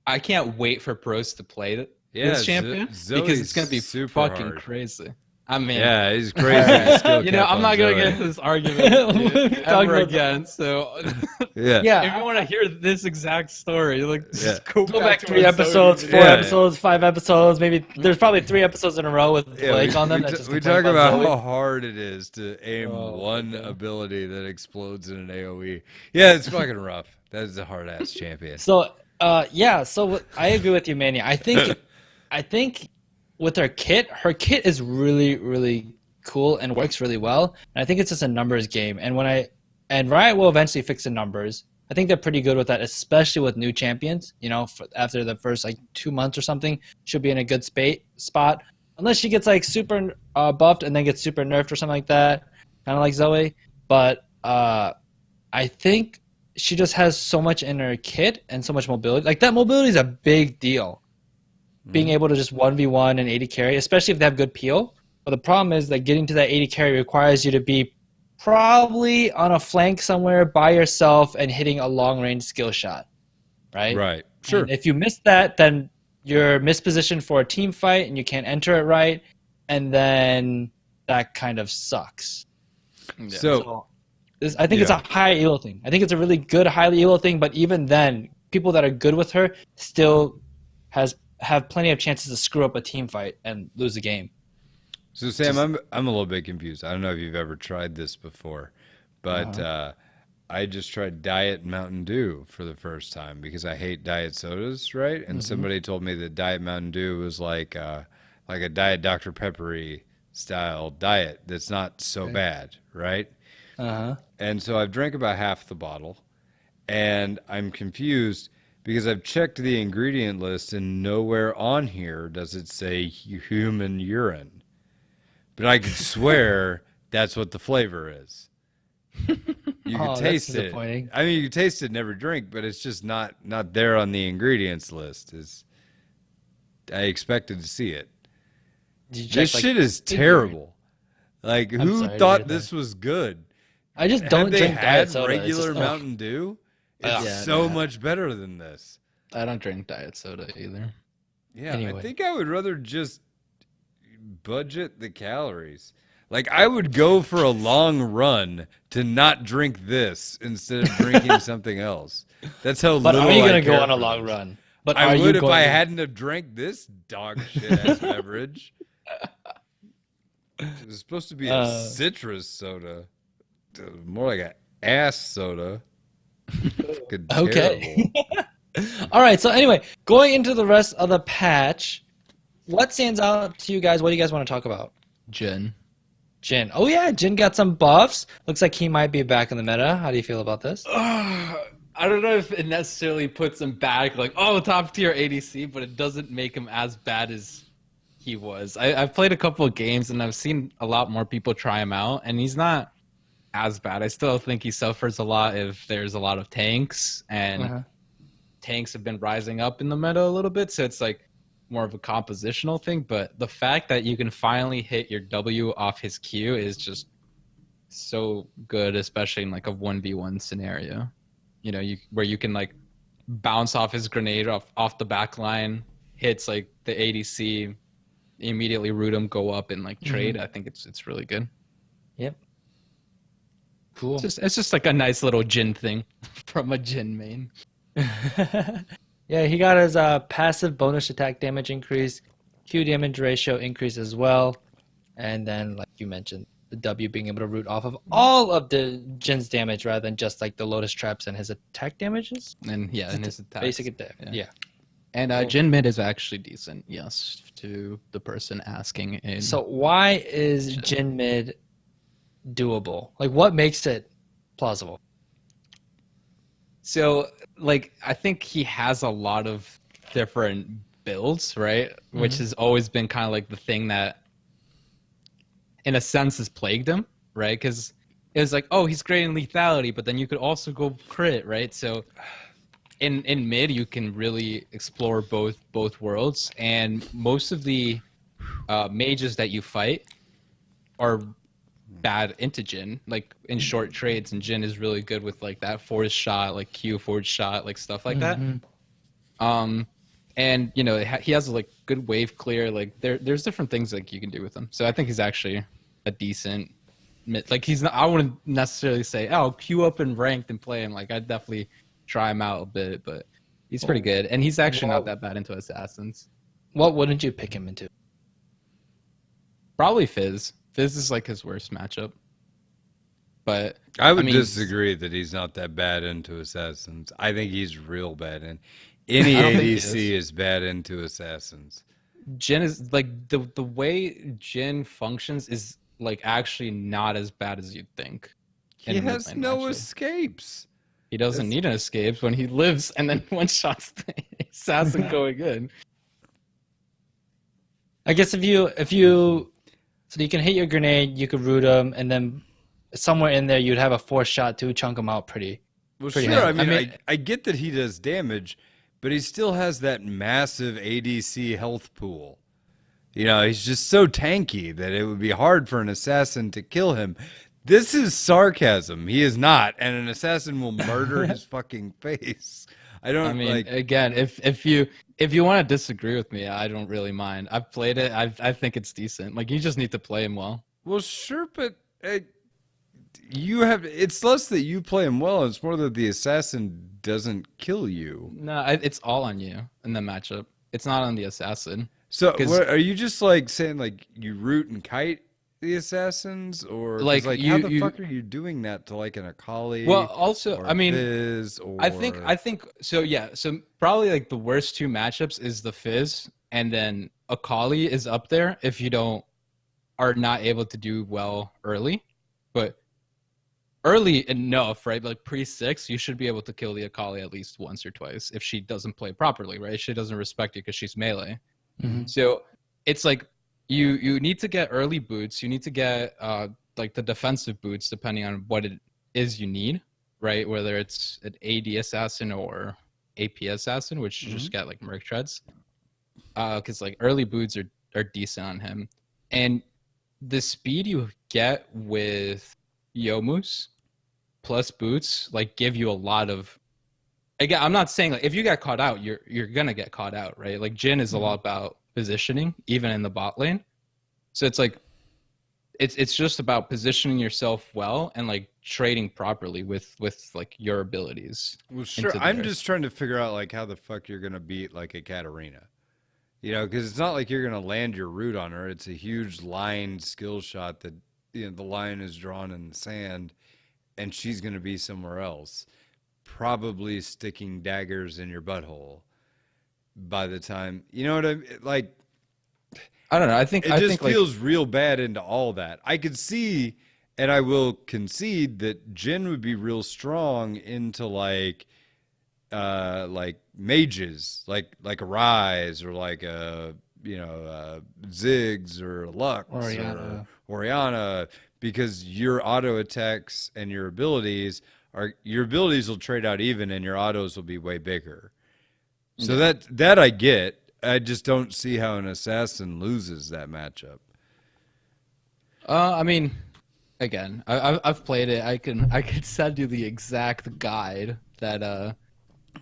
[SPEAKER 2] I can't wait for pros to play this champion because it's gonna be
[SPEAKER 3] super
[SPEAKER 2] fucking
[SPEAKER 3] hard.
[SPEAKER 2] crazy. I mean,
[SPEAKER 3] Yeah, he's crazy. Skill
[SPEAKER 2] you know,
[SPEAKER 3] cap
[SPEAKER 2] I'm
[SPEAKER 3] on
[SPEAKER 2] not gonna
[SPEAKER 3] Zoe.
[SPEAKER 2] get into this argument ever again. So,
[SPEAKER 3] Yeah.
[SPEAKER 1] Yeah.
[SPEAKER 2] if you want to hear this exact story, like, just
[SPEAKER 3] Yeah.
[SPEAKER 2] go
[SPEAKER 1] Go back
[SPEAKER 2] to
[SPEAKER 1] 3
[SPEAKER 2] my
[SPEAKER 1] episodes,
[SPEAKER 2] Zoe
[SPEAKER 1] 4
[SPEAKER 2] video.
[SPEAKER 1] episodes, 5 episodes. Maybe there's probably 3 episodes in a row with
[SPEAKER 3] Yeah,
[SPEAKER 1] Blake on them. that just
[SPEAKER 3] we
[SPEAKER 1] complain
[SPEAKER 3] talk about
[SPEAKER 1] Zoe.
[SPEAKER 3] how hard it is to aim
[SPEAKER 2] Oh,
[SPEAKER 3] one
[SPEAKER 2] okay.
[SPEAKER 3] ability that explodes in an AoE. Yeah, it's fucking rough. That is a hard ass champion.
[SPEAKER 1] So, I agree with you, Manny. I think with her kit is really, really cool and works really well. And I think it's just a numbers game. And Riot will eventually fix the numbers. I think they're pretty good with that, especially with new champions. You know, after the first like 2 months or something, she'll be in a good spot. Unless she gets like super buffed and then gets super nerfed or something like that, kind of like Zoe. But I think she just has so much in her kit and so much mobility. Like that mobility is a big deal. Being able to just 1v1 and 80 carry, especially if they have good peel. But the problem is that getting to that 80 carry requires you to be probably on a flank somewhere by yourself and hitting a long range skill shot. Right?
[SPEAKER 3] Right. Sure.
[SPEAKER 1] And if you miss that, then you're mispositioned for a team fight and you can't enter it right. And then that kind of sucks.
[SPEAKER 2] Yeah.
[SPEAKER 3] So
[SPEAKER 1] I think it's a high elo thing. I think it's a really good highly elo thing, but even then, people that are good with her still have plenty of chances to screw up a team fight and lose the game.
[SPEAKER 3] So Sam, I'm a little bit confused. I don't know if you've ever tried this before, but I just tried Diet Mountain Dew for the first time because I hate diet sodas, right? And somebody told me that Diet Mountain Dew was like a Diet Dr. Peppery style diet that's not so bad, right? And so I've drank about half the bottle, and I'm confused because I've checked the ingredient list and nowhere on here does it say human urine. But I could swear that's what the flavor is. You can taste it.
[SPEAKER 1] disappointing.
[SPEAKER 3] I mean, you can taste it in every drink, but it's just not there on the ingredients list. I expected to see it.
[SPEAKER 1] Did you
[SPEAKER 3] This
[SPEAKER 1] check,
[SPEAKER 3] shit is terrible. Like, who
[SPEAKER 1] sorry to
[SPEAKER 3] thought
[SPEAKER 1] hear
[SPEAKER 3] this was good?
[SPEAKER 1] I just don't
[SPEAKER 3] Have they
[SPEAKER 1] drink
[SPEAKER 3] had
[SPEAKER 1] diet soda. It's
[SPEAKER 3] regular
[SPEAKER 1] just,
[SPEAKER 3] Mountain Dew? It's
[SPEAKER 2] Yeah,
[SPEAKER 3] so much better than this.
[SPEAKER 2] I don't drink diet soda either.
[SPEAKER 3] Yeah,
[SPEAKER 1] Anyway.
[SPEAKER 3] I think I would rather just budget the calories. Like, I would go for a long run to not drink this instead of drinking something else. That's how
[SPEAKER 1] But
[SPEAKER 3] little
[SPEAKER 1] are you
[SPEAKER 3] I
[SPEAKER 1] going to go
[SPEAKER 3] care
[SPEAKER 1] on a
[SPEAKER 3] for
[SPEAKER 1] long
[SPEAKER 3] this.
[SPEAKER 1] run? But
[SPEAKER 3] I
[SPEAKER 1] are
[SPEAKER 3] would
[SPEAKER 1] you
[SPEAKER 3] if
[SPEAKER 1] going
[SPEAKER 3] I
[SPEAKER 1] to-
[SPEAKER 3] hadn't have drank this dog shit ass beverage. It's supposed to be a citrus soda. More like an ass soda. Fucking
[SPEAKER 1] Okay.
[SPEAKER 3] terrible.
[SPEAKER 1] All right. So anyway, going into the rest of the patch, what stands out to you guys? What do you guys want to talk about?
[SPEAKER 2] Jin.
[SPEAKER 1] Jin. Oh yeah, Jin got some buffs. Looks like he might be back in the meta. How do you feel about this?
[SPEAKER 2] I don't know if it necessarily puts him back, like, oh, top tier ADC, but it doesn't make him as bad as he was. I've played a couple of games and I've seen a lot more people try him out, and he's not as bad. I still think he suffers a lot if there's a lot of tanks, and tanks have been rising up in the meta a little bit, so it's like more of a compositional thing. But the fact that you can finally hit your W off his Q is just so good, especially in like a 1v1 scenario. You know, where you can like bounce off his grenade off the back line, hits like the ADC, immediately root him, go up and like trade. I think it's really good.
[SPEAKER 1] Yep. Cool.
[SPEAKER 2] It's just like a nice little Jin thing from a Jin main.
[SPEAKER 1] Yeah, he got his passive bonus attack damage increase, Q damage ratio increase as well, and then like you mentioned, the W being able to root off of all of the Jin's damage rather than just like the Lotus traps and his attack damages.
[SPEAKER 2] And yeah, and his attacks.
[SPEAKER 1] Basic attack. Yeah.
[SPEAKER 2] And Jin mid is actually decent, yes, to the person asking.
[SPEAKER 1] So why is Jin mid doable? Like, what makes it plausible?
[SPEAKER 2] So, like, I think he has a lot of different builds, right? Which has always been kind of like the thing that, in a sense, has plagued him, right? Because it was like, oh, he's great in lethality, but then you could also go crit, right? So, in mid, you can really explore both worlds, and most of the mages that you fight are bad into Jin, like in short trades, and Jin is really good with like that forward shot, like Q forward shot, like stuff like that. And you know, he has like good wave clear, like there's different things like you can do with him. So I think he's actually a decent like he's not, I wouldn't necessarily say, oh, queue up and ranked and play him. Like I'd definitely try him out a bit, but he's pretty good, and he's actually not that bad into assassins.
[SPEAKER 1] What wouldn't you pick him into?
[SPEAKER 2] Probably Fizz. Fizz is like his worst matchup. But
[SPEAKER 3] I would
[SPEAKER 2] mean,
[SPEAKER 3] disagree that he's not that bad into assassins. I think he's real bad in any
[SPEAKER 2] I don't think he
[SPEAKER 3] ADC is bad into assassins.
[SPEAKER 2] Jin is like the way Jin functions is like actually not as bad as you'd think.
[SPEAKER 3] He
[SPEAKER 2] in mid
[SPEAKER 3] has
[SPEAKER 2] lane,
[SPEAKER 3] no
[SPEAKER 2] actually.
[SPEAKER 3] escapes.
[SPEAKER 2] He doesn't need an escape when he lives and then one shots the assassin going in.
[SPEAKER 1] I guess if you so you can hit your grenade, you could root him, and then somewhere in there you'd have a force shot to chunk him out pretty.
[SPEAKER 3] Well,
[SPEAKER 1] Pretty
[SPEAKER 3] sure.
[SPEAKER 1] hard.
[SPEAKER 3] I mean,
[SPEAKER 1] I mean-
[SPEAKER 3] I get that he does damage, but he still has that massive ADC health pool. You know, he's just so tanky that it would be hard for an assassin to kill him. This is sarcasm. He is not, and an assassin will murder his fucking face. I don't
[SPEAKER 2] I mean,
[SPEAKER 3] like.
[SPEAKER 2] again, if you want to disagree with me, I don't really mind. I've played it. I think it's decent. Like you just need to play him well.
[SPEAKER 3] Well, sure, but you have. It's less that you play him well. It's more that the assassin doesn't kill you.
[SPEAKER 2] No, it's all on you in the matchup. It's not on the assassin.
[SPEAKER 3] So,
[SPEAKER 2] 'Cause-
[SPEAKER 3] what, are you just like saying like you root and kite the assassins, or 'cause,
[SPEAKER 2] Like,
[SPEAKER 3] like
[SPEAKER 2] you-
[SPEAKER 3] how the
[SPEAKER 2] you-
[SPEAKER 3] fuck are you doing that to like an Akali?
[SPEAKER 2] Well, also,
[SPEAKER 3] or
[SPEAKER 2] I mean,
[SPEAKER 3] Fizz, or...
[SPEAKER 2] I think so. Yeah, so probably like the worst two matchups is the Fizz, and then Akali is up there if you are not able to do well early, but early enough, right? Like pre-6, you should be able to kill the Akali at least once or twice if she doesn't play properly, right? She doesn't respect you because she's melee. So it's like you need to get early boots. You need to get like the defensive boots depending on what it is you need, right? Whether it's an AD assassin or AP assassin, which you just get like Merc Treads. Because like early boots are decent on him. And the speed you get with Yomus plus boots like give you a lot of. Again, I'm not saying like if you get caught out, you're gonna get caught out, right? Like Jin is a lot about positioning, even in the bot lane. So it's like it's just about positioning yourself well and like trading properly with like your abilities.
[SPEAKER 3] Well, sure.
[SPEAKER 2] into
[SPEAKER 3] I'm
[SPEAKER 2] theirs.
[SPEAKER 3] just trying to figure out like how the fuck you're gonna beat like a Katarina. You know, because it's not like you're gonna land your root on her. It's a huge line skill shot that the line is drawn in the sand, and she's gonna be somewhere else, probably sticking daggers in your butthole. By the time you know what I mean, like
[SPEAKER 2] I don't know. I think
[SPEAKER 3] it
[SPEAKER 2] I
[SPEAKER 3] just
[SPEAKER 2] think like
[SPEAKER 3] feels real bad into all that. I could see, and I will concede that Jin would be real strong into like mages, like a Rise or like a Ziggs or a Lux
[SPEAKER 1] Orianna.
[SPEAKER 3] or Orianna, because your auto attacks and your abilities will trade out even, and your autos will be way bigger. So that I get. I just don't see how an assassin loses that matchup.
[SPEAKER 2] I mean, again, I've played it. I could send you the exact guide that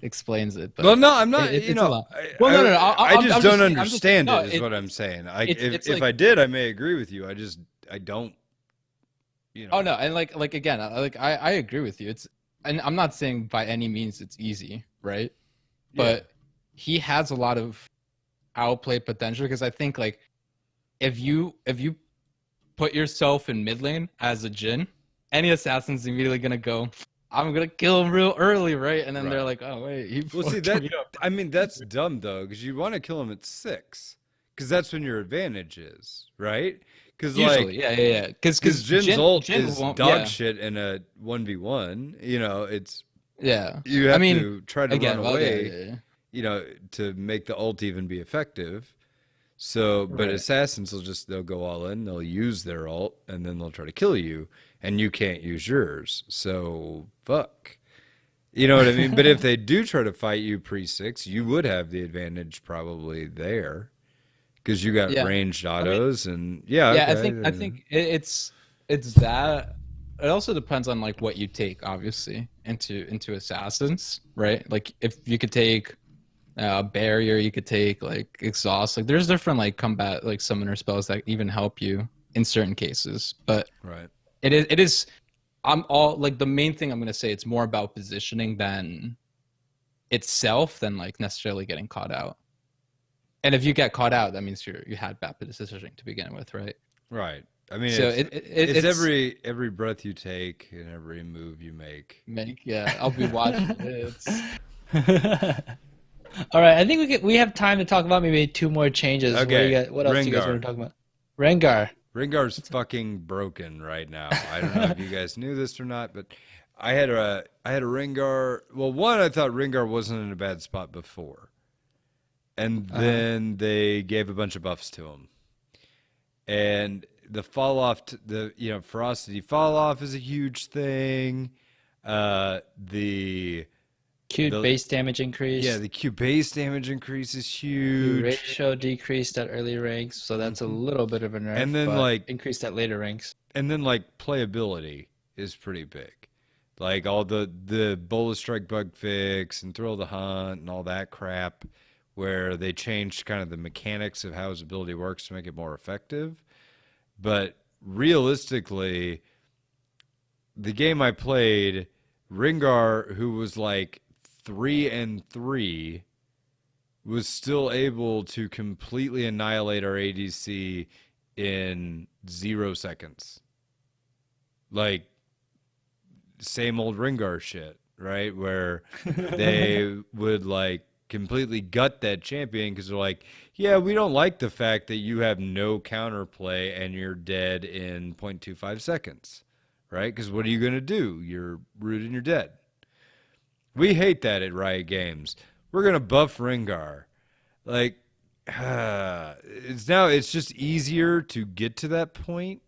[SPEAKER 2] explains it. But
[SPEAKER 3] Well, no, I'm not.
[SPEAKER 2] it's
[SPEAKER 3] you
[SPEAKER 2] a
[SPEAKER 3] know,
[SPEAKER 2] lot. Well, no.
[SPEAKER 3] I just don't understand
[SPEAKER 2] no,
[SPEAKER 3] it. Is what I'm saying.
[SPEAKER 2] it's
[SPEAKER 3] If
[SPEAKER 2] like-
[SPEAKER 3] I did, I may agree with you. I don't. You know.
[SPEAKER 2] Oh no, and like again, I agree with you. And I'm not saying by any means it's easy, right? But he has a lot of outplay potential, because I think like if you put yourself in mid lane as a Jin, any assassin's immediately gonna go, I'm gonna kill him real early, right? And then they're like, oh wait, he
[SPEAKER 3] Well, see
[SPEAKER 2] fucked
[SPEAKER 3] that.
[SPEAKER 2] me up.
[SPEAKER 3] I mean, that's dumb though, because you want to kill him at 6, because that's when your advantage is, right? Because
[SPEAKER 2] Usually, yeah. Because
[SPEAKER 3] Jin's ult
[SPEAKER 2] Jin
[SPEAKER 3] is
[SPEAKER 2] won't,
[SPEAKER 3] dog
[SPEAKER 2] yeah.
[SPEAKER 3] shit in a 1v1. You know,
[SPEAKER 2] Yeah.
[SPEAKER 3] you
[SPEAKER 2] I
[SPEAKER 3] have
[SPEAKER 2] mean,
[SPEAKER 3] to try to
[SPEAKER 2] again,
[SPEAKER 3] run
[SPEAKER 2] well,
[SPEAKER 3] away,
[SPEAKER 2] yeah.
[SPEAKER 3] you know, to make the ult even be effective. So, but
[SPEAKER 1] Right.
[SPEAKER 3] assassins they'll go all in, they'll use their ult, and then they'll try to kill you, and you can't use yours. So, fuck. You know what I mean? But if they do try to fight you pre-6, you would have the advantage probably there because you got
[SPEAKER 2] Yeah.
[SPEAKER 3] ranged
[SPEAKER 2] I mean,
[SPEAKER 3] autos, and yeah,
[SPEAKER 2] yeah, I
[SPEAKER 3] okay.
[SPEAKER 2] think it's that. It also depends on like what you take, obviously, into assassins, right? Like if you could take barrier, you could take like exhaust. Like there's different like combat like summoner spells that even help you in certain cases. But
[SPEAKER 3] Right.
[SPEAKER 2] it is. I'm all like the main thing I'm gonna say. It's more about positioning than itself than like necessarily getting caught out. And if you get caught out, that means you had bad decision to begin with, right?
[SPEAKER 3] Right. I mean,
[SPEAKER 2] So
[SPEAKER 3] it's
[SPEAKER 2] it's
[SPEAKER 3] every breath you take and every move you make.
[SPEAKER 2] yeah. I'll be watching it.
[SPEAKER 1] All right, I think we have time to talk about maybe 2 more changes.
[SPEAKER 3] Okay,
[SPEAKER 1] What else do you guys want
[SPEAKER 3] Rengar.
[SPEAKER 1] to talk about? Rengar.
[SPEAKER 3] Rengar's fucking broken right now. I don't know if you guys knew this or not, but I had a Rengar. Well, one, I thought Rengar wasn't in a bad spot before, and then they gave a bunch of buffs to him, and the fall off, ferocity fall off is a huge thing. The
[SPEAKER 1] Q base damage increase.
[SPEAKER 3] Yeah, the Q base damage increase is
[SPEAKER 1] Q
[SPEAKER 3] huge.
[SPEAKER 1] ratio decreased at early ranks, so that's a little bit of a nerf.
[SPEAKER 3] And then
[SPEAKER 1] but
[SPEAKER 3] like
[SPEAKER 1] increased at later ranks.
[SPEAKER 3] And then like playability is pretty big. Like all the Bola Strike bug fix and Thrill the Hunt and all that crap where they changed kind of the mechanics of how his ability works to make it more effective. But realistically, the game I played, Rengar, who was like 3-3, was still able to completely annihilate our ADC in 0 seconds. Like, same old Rengar shit, right? Where they would like completely gut that champion because they're like, yeah, we don't like the fact that you have no counterplay and you're dead in 0.25 seconds, right? Because what are you going to do? You're rooted and you're dead. We hate that at Riot Games. We're going to buff Rengar. Like, it's just easier to get to that point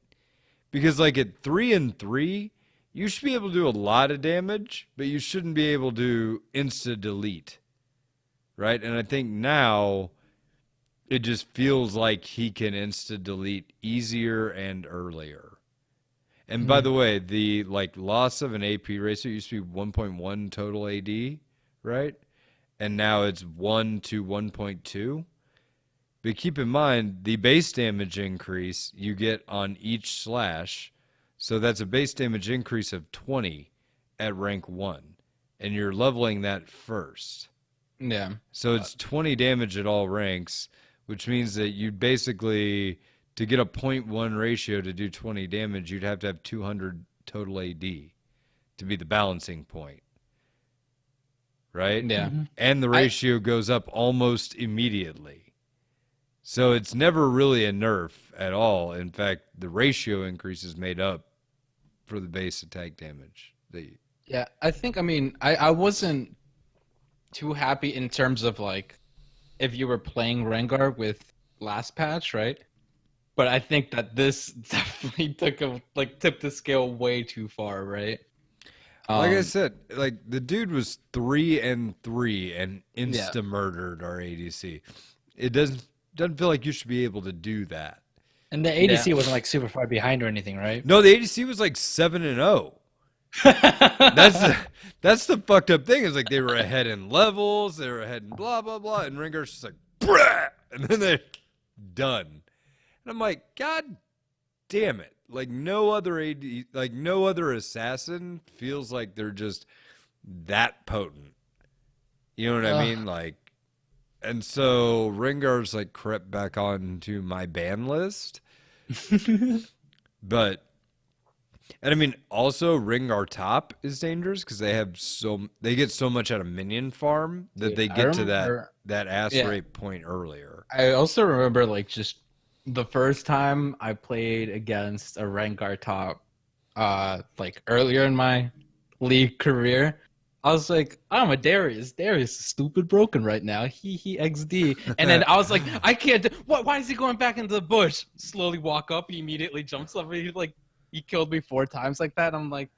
[SPEAKER 3] because like at 3-3, you should be able to do a lot of damage, but you shouldn't be able to insta delete, right? And I think now it just feels like he can insta delete easier and earlier. And by the way, the like loss of an AP ratio used to be 1.1 total AD, right? And now it's 1 to 1.2. But keep in mind, the base damage increase you get on each slash, so that's a base damage increase of 20 at rank 1. And you're leveling that first.
[SPEAKER 2] Yeah.
[SPEAKER 3] So it's 20 damage at all ranks, which means that you'd basically, to get a 0.1 ratio to do 20 damage, you'd have to have 200 total AD to be the balancing point. Right?
[SPEAKER 2] Yeah.
[SPEAKER 3] And the ratio goes up almost immediately. So it's never really a nerf at all. In fact, the ratio increase is made up for the base attack damage.
[SPEAKER 2] Yeah, I mean, I wasn't too happy in terms of like if you were playing Rengar with last patch, right? But I think that this definitely tipped the scale way too far, right?
[SPEAKER 3] Like I said, like the dude was 3-3 and insta murdered our ADC. It doesn't feel like you should be able to do that.
[SPEAKER 1] And the ADC wasn't like super far behind or anything, right?
[SPEAKER 3] No, the ADC was like 7-0. That's the fucked up thing. Is like they were ahead in levels, they were ahead in blah blah blah, and Rengar's just like, brah! And then they're done. And I'm like, God damn it! Like no other no other assassin feels like they're just that potent. You know what I mean? Like, and so Rengar's like crept back onto my ban list, but. And I mean, also Rengar top is dangerous because they get so much out of minion farm that they get to that ass rape point earlier.
[SPEAKER 2] I also remember like just the first time I played against a Rengar top, like earlier in my league career, I was like, I'm a Darius. Darius is stupid broken right now. He XD. And then I was like, I can't. Why is he going back into the bush? Slowly walk up. He immediately jumps over. He killed me 4 times like that. I'm like,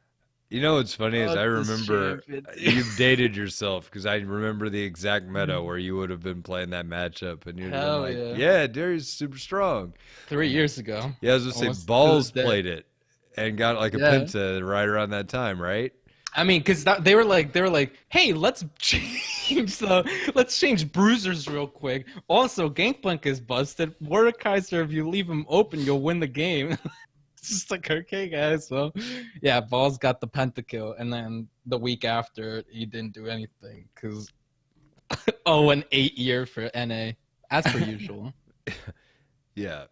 [SPEAKER 3] You know what's funny is I
[SPEAKER 2] this
[SPEAKER 3] remember
[SPEAKER 2] champion.
[SPEAKER 3] you've dated yourself because I remember the exact meta where you would have been playing that matchup and you'd have been
[SPEAKER 2] Hell
[SPEAKER 3] like,
[SPEAKER 2] yeah.
[SPEAKER 3] yeah, Darius is super strong.
[SPEAKER 2] 3 years ago.
[SPEAKER 3] Yeah, I was gonna say
[SPEAKER 2] Almost to
[SPEAKER 3] Balls
[SPEAKER 2] this day.
[SPEAKER 3] played it and got like a
[SPEAKER 2] Yeah.
[SPEAKER 3] Penta right around that time, right?
[SPEAKER 2] I mean, because they were like, hey, let's change bruisers real quick. Also, Gangplank is busted. Mordekaiser, if you leave him open, you'll win the game. It's just like, okay, guys. So, yeah, Balls got the pentakill, and then the week after, he didn't do anything because an 8 year for NA, as per usual.
[SPEAKER 3] Yeah,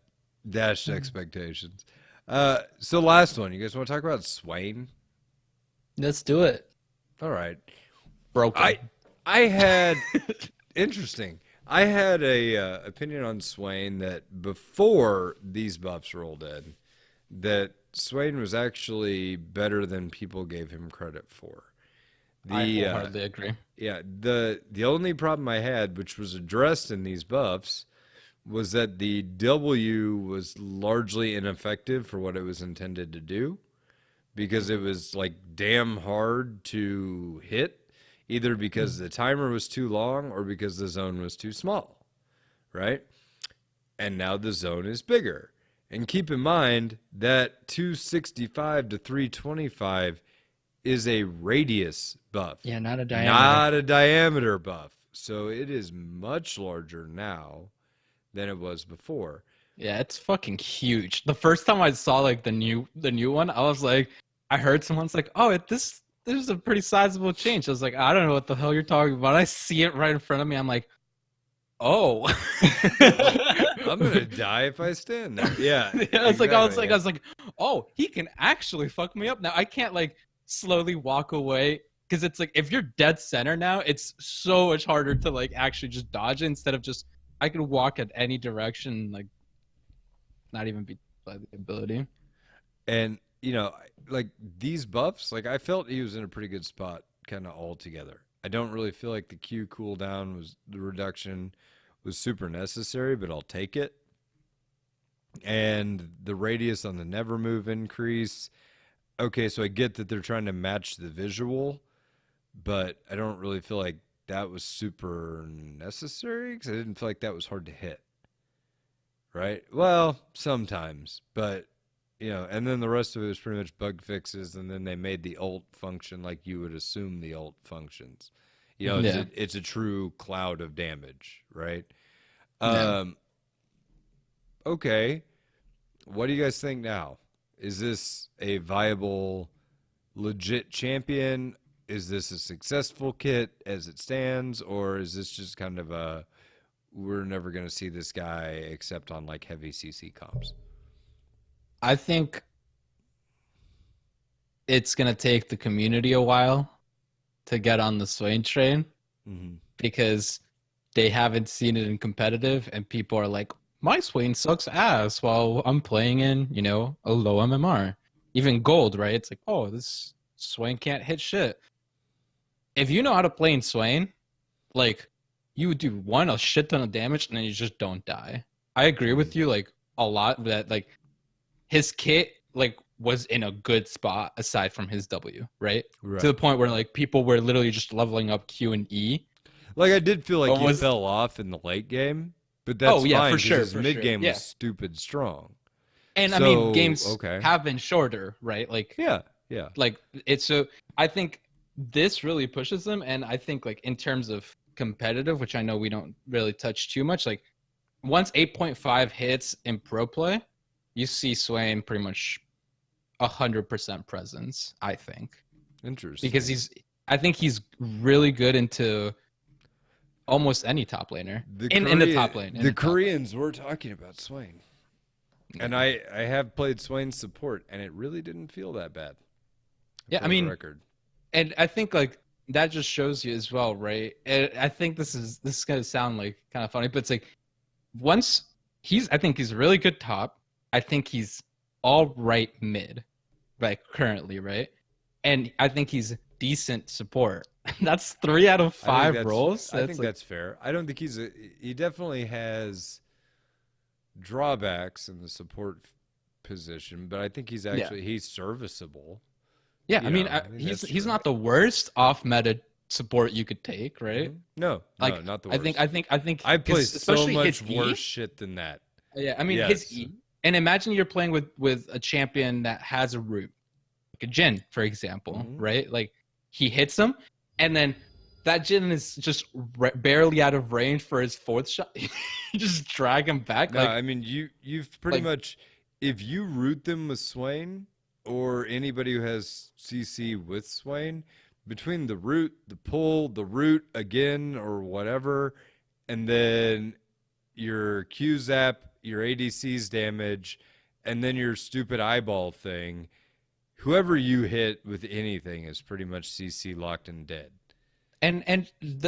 [SPEAKER 3] dashed expectations. So last one, you guys want to talk about Swain?
[SPEAKER 1] Let's do it.
[SPEAKER 3] All right.
[SPEAKER 2] Broken.
[SPEAKER 3] I had interesting. I had a opinion on Swain that before these buffs rolled in, that Swain was actually better than people gave him credit for.
[SPEAKER 2] I wholeheartedly agree.
[SPEAKER 3] Yeah, the only problem I had, which was addressed in these buffs, was that the W was largely ineffective for what it was intended to do, because it was like damn hard to hit, either because the timer was too long or because the zone was too small, right? And now the zone is bigger. And keep in mind that 265 to 325 is a radius buff.
[SPEAKER 1] Yeah, not a diameter.
[SPEAKER 3] Not a diameter buff. So it is much larger now than it was before.
[SPEAKER 2] Yeah, it's fucking huge. The first time I saw like the new one, I was like, I heard someone's like, "Oh, this is a pretty sizable change." I was like, "I don't know what the hell you're talking about." I see it right in front of me. I'm like, "Oh."
[SPEAKER 3] I'm gonna die if I stand there. Yeah.
[SPEAKER 2] I was
[SPEAKER 3] exactly,
[SPEAKER 2] like, "Oh, he can actually fuck me up now." I can't like slowly walk away because it's like if you're dead center now, it's so much harder to like actually just dodge it instead of just I could walk at any direction, like not even be by the ability.
[SPEAKER 3] And you know, like these buffs, like I felt he was in a pretty good spot kind of all together. I don't really feel like the Q cooldown was the reduction was super necessary, but I'll take it. And the radius on the never move increase. Okay, so I get that they're trying to match the visual, but I don't really feel like that was super necessary because I didn't feel like that was hard to hit. Right? Well, sometimes, but you know, and then the rest of it was pretty much bug fixes, and then they made the ult function like you would assume the ult functions. You know,
[SPEAKER 2] Yeah.
[SPEAKER 3] it's a true cloud of damage, right?
[SPEAKER 2] Yeah.
[SPEAKER 3] Okay. What do you guys think now? Is this a viable, legit champion? Is this a successful kit as it stands? Or is this just kind of a, we're never going to see this guy except on like heavy CC comps?
[SPEAKER 2] I think it's gonna take the community a while to get on the Swain train because they haven't seen it in competitive, and people are like, "My Swain sucks ass," while I'm playing in, you know, a low MMR, even gold, right? It's like, oh, this Swain can't hit shit. If you know how to play in Swain, like you would do a shit ton of damage, and then you just don't die. I agree with you, like a lot that like his kit like was in a good spot aside from his W, right?
[SPEAKER 3] Right.
[SPEAKER 2] To the point where like people were literally just leveling up Q and E.
[SPEAKER 3] Like I did feel like
[SPEAKER 2] What
[SPEAKER 3] he
[SPEAKER 2] was-
[SPEAKER 3] fell off in the late game, but that's
[SPEAKER 2] yeah,
[SPEAKER 3] fine
[SPEAKER 2] for
[SPEAKER 3] 'cause
[SPEAKER 2] sure,
[SPEAKER 3] his
[SPEAKER 2] for
[SPEAKER 3] mid
[SPEAKER 2] sure.
[SPEAKER 3] game
[SPEAKER 2] Yeah.
[SPEAKER 3] was stupid strong.
[SPEAKER 2] And I
[SPEAKER 3] So,
[SPEAKER 2] mean, games
[SPEAKER 3] okay.
[SPEAKER 2] have been shorter, right? Like,
[SPEAKER 3] Yeah.
[SPEAKER 2] like it's so. I think this really pushes them, and I think like in terms of competitive, which I know we don't really touch too much. Like once 8.5 hits in pro play, you see Swain pretty much 100% presence. I think
[SPEAKER 3] Interesting.
[SPEAKER 2] because I think he's really good into almost any top laner in the top lane.
[SPEAKER 3] The Koreans were talking about Swain. And I have played Swain's support, and it really didn't feel that bad.
[SPEAKER 2] Yeah,
[SPEAKER 3] for
[SPEAKER 2] I
[SPEAKER 3] the
[SPEAKER 2] mean,
[SPEAKER 3] record.
[SPEAKER 2] and I think like that just shows you as well, right? And I think this is gonna sound like kind of funny, but it's like once I think he's really good top. I think he's all right mid, like currently, right? And I think he's decent support. That's 3 out of 5 roles.
[SPEAKER 3] I think that's fair. I don't think he definitely has drawbacks in the support position, but I think he's serviceable.
[SPEAKER 2] Yeah,
[SPEAKER 3] You
[SPEAKER 2] I mean,
[SPEAKER 3] know, I think
[SPEAKER 2] he's
[SPEAKER 3] that's
[SPEAKER 2] he's
[SPEAKER 3] true.
[SPEAKER 2] not the worst off meta support you could take, right?
[SPEAKER 3] No,
[SPEAKER 2] Like
[SPEAKER 3] not the
[SPEAKER 2] I
[SPEAKER 3] worst.
[SPEAKER 2] think
[SPEAKER 3] I play so
[SPEAKER 2] especially
[SPEAKER 3] much
[SPEAKER 2] his E.
[SPEAKER 3] worse shit than that.
[SPEAKER 2] Yeah, I mean
[SPEAKER 3] Yes.
[SPEAKER 2] his E. And imagine you're playing with a champion that has a root, like a Jin, for example, right? Like he hits him, and then that Jin is just barely out of range for his 4th shot. You just drag him back.
[SPEAKER 3] No,
[SPEAKER 2] Like
[SPEAKER 3] I mean you've pretty
[SPEAKER 2] like-
[SPEAKER 3] much, if you root them with Swain or anybody who has CC with Swain, between the root, the pull, the root again or whatever, and then your Q zap, your ADC's damage, and then your stupid eyeball thing, whoever you hit with anything is pretty much CC locked and dead.
[SPEAKER 2] and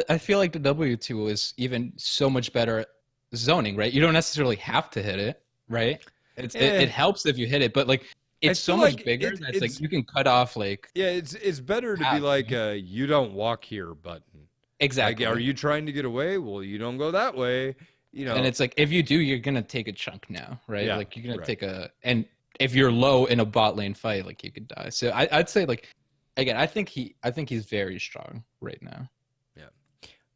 [SPEAKER 2] I feel like the W2 is even so much better at zoning, right? You don't necessarily have to hit it, right? It helps if you hit it, but like it's so
[SPEAKER 3] feel
[SPEAKER 2] much
[SPEAKER 3] like
[SPEAKER 2] bigger that it's like you can cut off like
[SPEAKER 3] Yeah, it's better to be like a "you don't walk here" button.
[SPEAKER 2] exactly.
[SPEAKER 3] Like, are you trying to get away? Well, you don't go that way. You know,
[SPEAKER 2] And it's like if you do, you're gonna take a chunk now, right?
[SPEAKER 3] Yeah,
[SPEAKER 2] Like you're gonna
[SPEAKER 3] right.
[SPEAKER 2] take and if you're low in a bot lane fight, like you could die. So I'd say like again, I think he's very strong right now.
[SPEAKER 3] Yeah.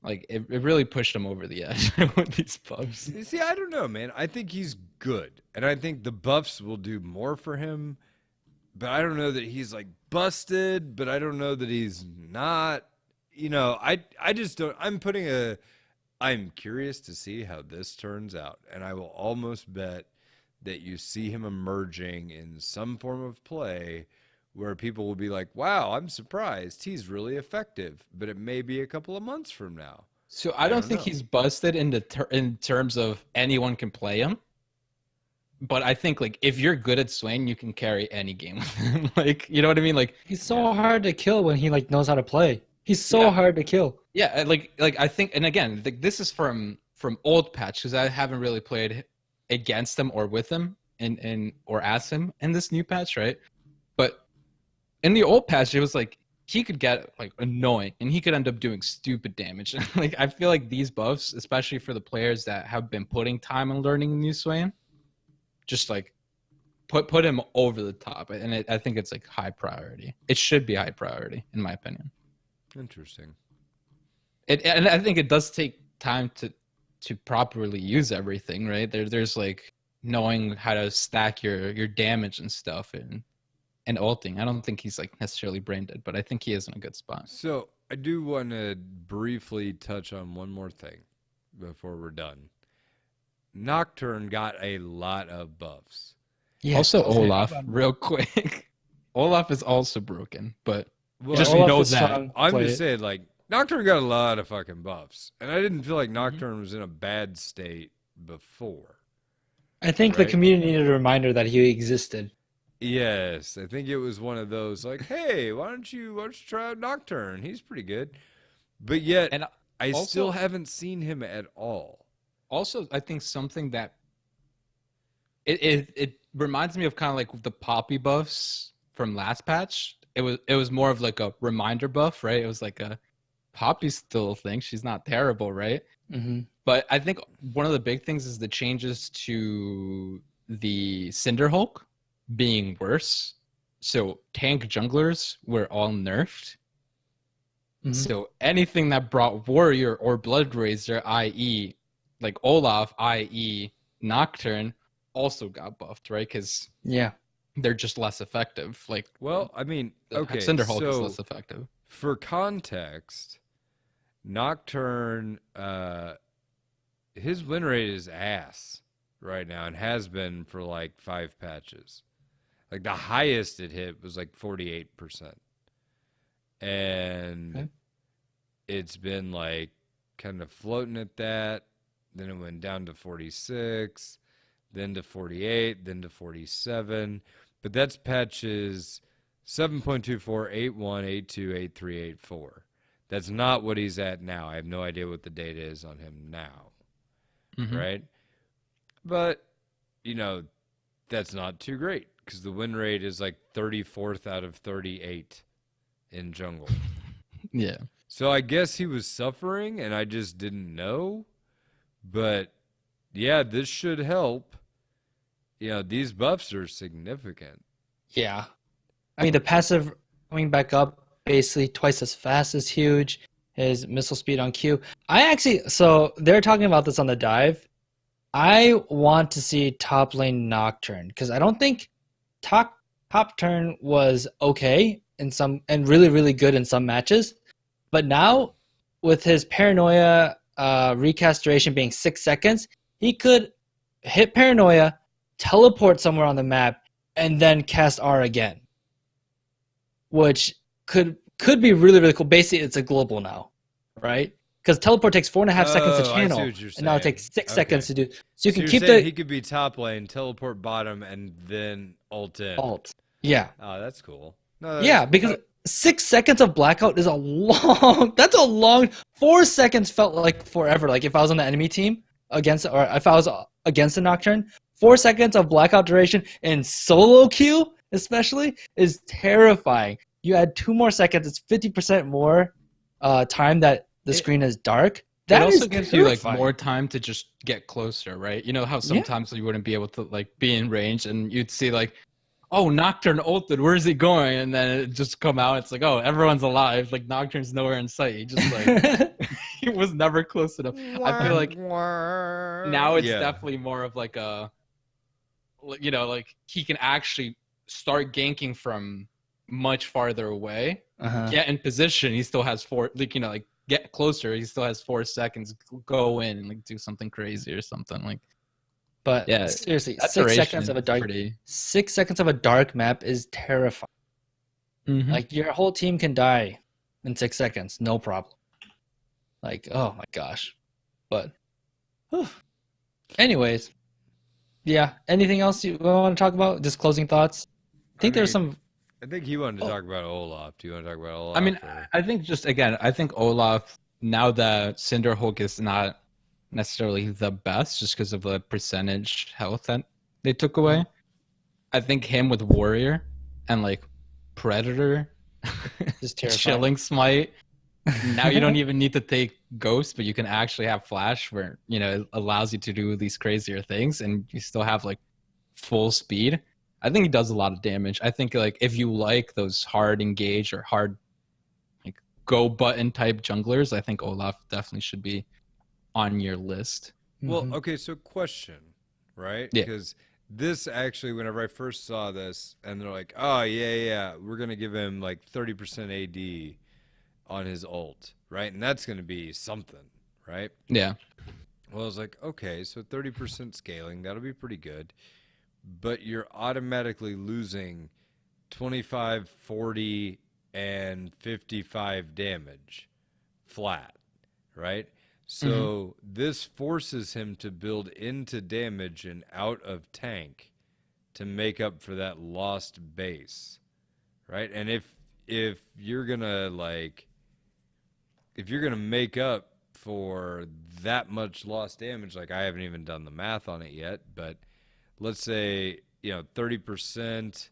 [SPEAKER 2] Like it really pushed him over the edge with these buffs.
[SPEAKER 3] You see, I don't know, man. I think he's good, and I think the buffs will do more for him. But I don't know that he's like busted. But I don't know that he's not. You know, I just don't. I'm curious to see how this turns out, and I will almost bet that you see him emerging in some form of play where people will be like, "Wow, I'm surprised. He's really effective." But it may be a couple of months from now.
[SPEAKER 2] So I don't think
[SPEAKER 3] know.
[SPEAKER 2] he's busted in terms of anyone can play him. But I think like if you're good at Swain, you can carry any game with him. Like you know what I mean? Like
[SPEAKER 1] He's so hard to kill when he like knows how to play. He's so hard to kill.
[SPEAKER 2] yeah, like I think, and again, this is from old patch because I haven't really played against him or with him and or as him in this new patch, right? But in the old patch, it was like he could get like annoying and he could end up doing stupid damage. Like I feel like these buffs, especially for the players that have been putting time and learning new Swain, just like put him over the top, and I think it's like high priority. It should be high priority in my opinion.
[SPEAKER 3] Interesting.
[SPEAKER 2] And I think it does take time to properly use everything, right? There's like knowing how to stack your damage and stuff and ulting. I don't think he's like necessarily brain dead, but I think he is in a good spot.
[SPEAKER 3] So I do want to briefly touch on one more thing before we're done. Nocturne got a lot of buffs.
[SPEAKER 1] Yeah.
[SPEAKER 2] Also Olaf, real quick. Olaf is also broken, but
[SPEAKER 3] Well,
[SPEAKER 2] just
[SPEAKER 1] Olaf
[SPEAKER 2] know
[SPEAKER 1] is
[SPEAKER 2] that.
[SPEAKER 1] strong.
[SPEAKER 3] I'm
[SPEAKER 1] Play
[SPEAKER 3] just
[SPEAKER 1] it.
[SPEAKER 3] saying, like, Nocturne got a lot of fucking buffs. And I didn't feel like Nocturne was in a bad state before.
[SPEAKER 1] I think the
[SPEAKER 3] Right.
[SPEAKER 1] community needed a reminder that he existed.
[SPEAKER 3] Yes, I think it was one of those like, hey, why don't you try out Nocturne? He's pretty good. But yet
[SPEAKER 2] And
[SPEAKER 3] I
[SPEAKER 2] also-
[SPEAKER 3] still haven't seen him at all.
[SPEAKER 2] also I think something that it reminds me of kind of like the Poppy buffs from last patch. It was more of like a reminder buff, right? It was like a Poppy still thinks she's not terrible, right?
[SPEAKER 1] Mm-hmm.
[SPEAKER 2] But I think one of the big things is the changes to the Cinder Hulk being worse. So tank junglers were all nerfed.
[SPEAKER 1] Mhm.
[SPEAKER 2] So anything that brought Warrior or Blood Razor, i.e., like Olaf, i.e., Nocturne, also got buffed, right? Because
[SPEAKER 1] Yeah.
[SPEAKER 2] they're just less effective. Like,
[SPEAKER 3] Well, I mean,
[SPEAKER 2] the
[SPEAKER 3] okay,
[SPEAKER 2] Cinder Hulk is
[SPEAKER 3] so
[SPEAKER 2] less effective.
[SPEAKER 3] for context, Nocturne, his win rate is ass right now and has been for like 5 patches. Like the highest it hit was like 48%. And
[SPEAKER 1] Okay.
[SPEAKER 3] it's been like kind of floating at that. Then it went down to 46, then to 48, then to 47. But that's patches 7.24, 81, 82, 83, 84. That's not what he's at now. I have no idea what the data is on him now.
[SPEAKER 2] Mhm.
[SPEAKER 3] Right? But, you know, that's not too great because the win rate is like 34th out of 38 in jungle.
[SPEAKER 2] Yeah.
[SPEAKER 3] So I guess he was suffering and I just didn't know. But yeah, this should help. You know, these buffs are significant.
[SPEAKER 1] Yeah. I mean, the passive coming back up basically twice as fast is huge. His missile speed on Q. So they're talking about this on the dive. I want to see top lane Nocturne because I don't think top turn was okay in some and really really good in some matches, but now with his paranoia recast duration being 6 seconds, he could hit paranoia, teleport somewhere on the map, and then cast R again, which could be really really cool. Basically, it's a global now, right? Because teleport takes 4.5 seconds to
[SPEAKER 3] Oh, I see
[SPEAKER 1] channel,
[SPEAKER 3] what you're
[SPEAKER 1] and now it
[SPEAKER 3] saying.
[SPEAKER 1] takes 6
[SPEAKER 3] Okay.
[SPEAKER 1] seconds to do. So you
[SPEAKER 3] So
[SPEAKER 1] can
[SPEAKER 3] you're
[SPEAKER 1] keep
[SPEAKER 3] saying
[SPEAKER 1] the
[SPEAKER 3] he could be top lane, teleport bottom, and then ult in.
[SPEAKER 1] alt. Yeah,
[SPEAKER 3] Oh, that's cool. No, that is
[SPEAKER 1] yeah,
[SPEAKER 3] cool.
[SPEAKER 1] because 6 seconds of blackout is a long. That's a long. 4 seconds felt like forever. Like if I was on the enemy team against, or if I was against a Nocturne, 4 seconds of blackout duration in solo queue, especially, is terrifying. You add 2 more seconds, it's 50% more time that the screen is dark. That
[SPEAKER 2] it also
[SPEAKER 1] is
[SPEAKER 2] gives you like
[SPEAKER 1] terrifying.
[SPEAKER 2] more time to just get closer, right? You know how
[SPEAKER 1] Yeah.
[SPEAKER 2] sometimes you wouldn't be able to like be in range and you'd see like, oh, Nocturne ulted, where's he going? And then it just come out, it's like, oh, everyone's alive. Like Nocturne's nowhere in sight. He just like he was never close enough. I feel like now it's
[SPEAKER 3] Yeah.
[SPEAKER 2] definitely more of like you know, like he can actually start ganking from much farther away.
[SPEAKER 1] Uh-huh.
[SPEAKER 2] Get in position, he still has like, you know, like get closer, he still has 4 seconds, go in and like do something crazy or something like.
[SPEAKER 1] But
[SPEAKER 2] Yeah,
[SPEAKER 1] seriously,
[SPEAKER 2] that
[SPEAKER 1] 6
[SPEAKER 2] duration
[SPEAKER 1] seconds of
[SPEAKER 2] is
[SPEAKER 1] a dark
[SPEAKER 2] pretty.
[SPEAKER 1] 6 seconds of a dark map is terrifying.
[SPEAKER 2] Mhm.
[SPEAKER 1] Like your whole team can die in 6 seconds, no problem. Like, oh my gosh. But whew. Anyways, yeah. Anything else you want to talk about? Just closing thoughts? I think there's some.
[SPEAKER 3] I think he wanted to
[SPEAKER 1] Oh.
[SPEAKER 3] talk about Olaf. Do you want to talk about Olaf?
[SPEAKER 2] I mean,
[SPEAKER 3] or-
[SPEAKER 2] I think just again, I think Olaf, now that Cinderhulk is not necessarily the best just because of the percentage health that they took away. I think him with Warrior and like Predator,
[SPEAKER 1] Just terrifying.
[SPEAKER 2] Chilling Smite. Now you don't even need to take Ghost, but you can actually have Flash where, you know, it allows you to do these crazier things and you still have like full speed. I think he does a lot of damage. I think like if you like those hard engage or hard like go button type junglers, I think Olaf definitely should be on your list.
[SPEAKER 3] Well,
[SPEAKER 1] Mhm.
[SPEAKER 3] okay, so question, right?
[SPEAKER 2] Yeah.
[SPEAKER 3] Because this actually, whenever I first saw this, and they're like, oh, yeah, we're going to give him like 30% AD on his ult, right? And that's going to be something, right?
[SPEAKER 2] Yeah.
[SPEAKER 3] Well, I was like, okay, so 30% scaling, that'll be pretty good. But you're automatically losing 25, 40, and 55 damage flat, right? So this forces him to build into damage and out of tank to make up for that lost base, right? And if you're gonna like, if you're gonna make up for that much lost damage, like I haven't even done the math on it yet, but let's say 30%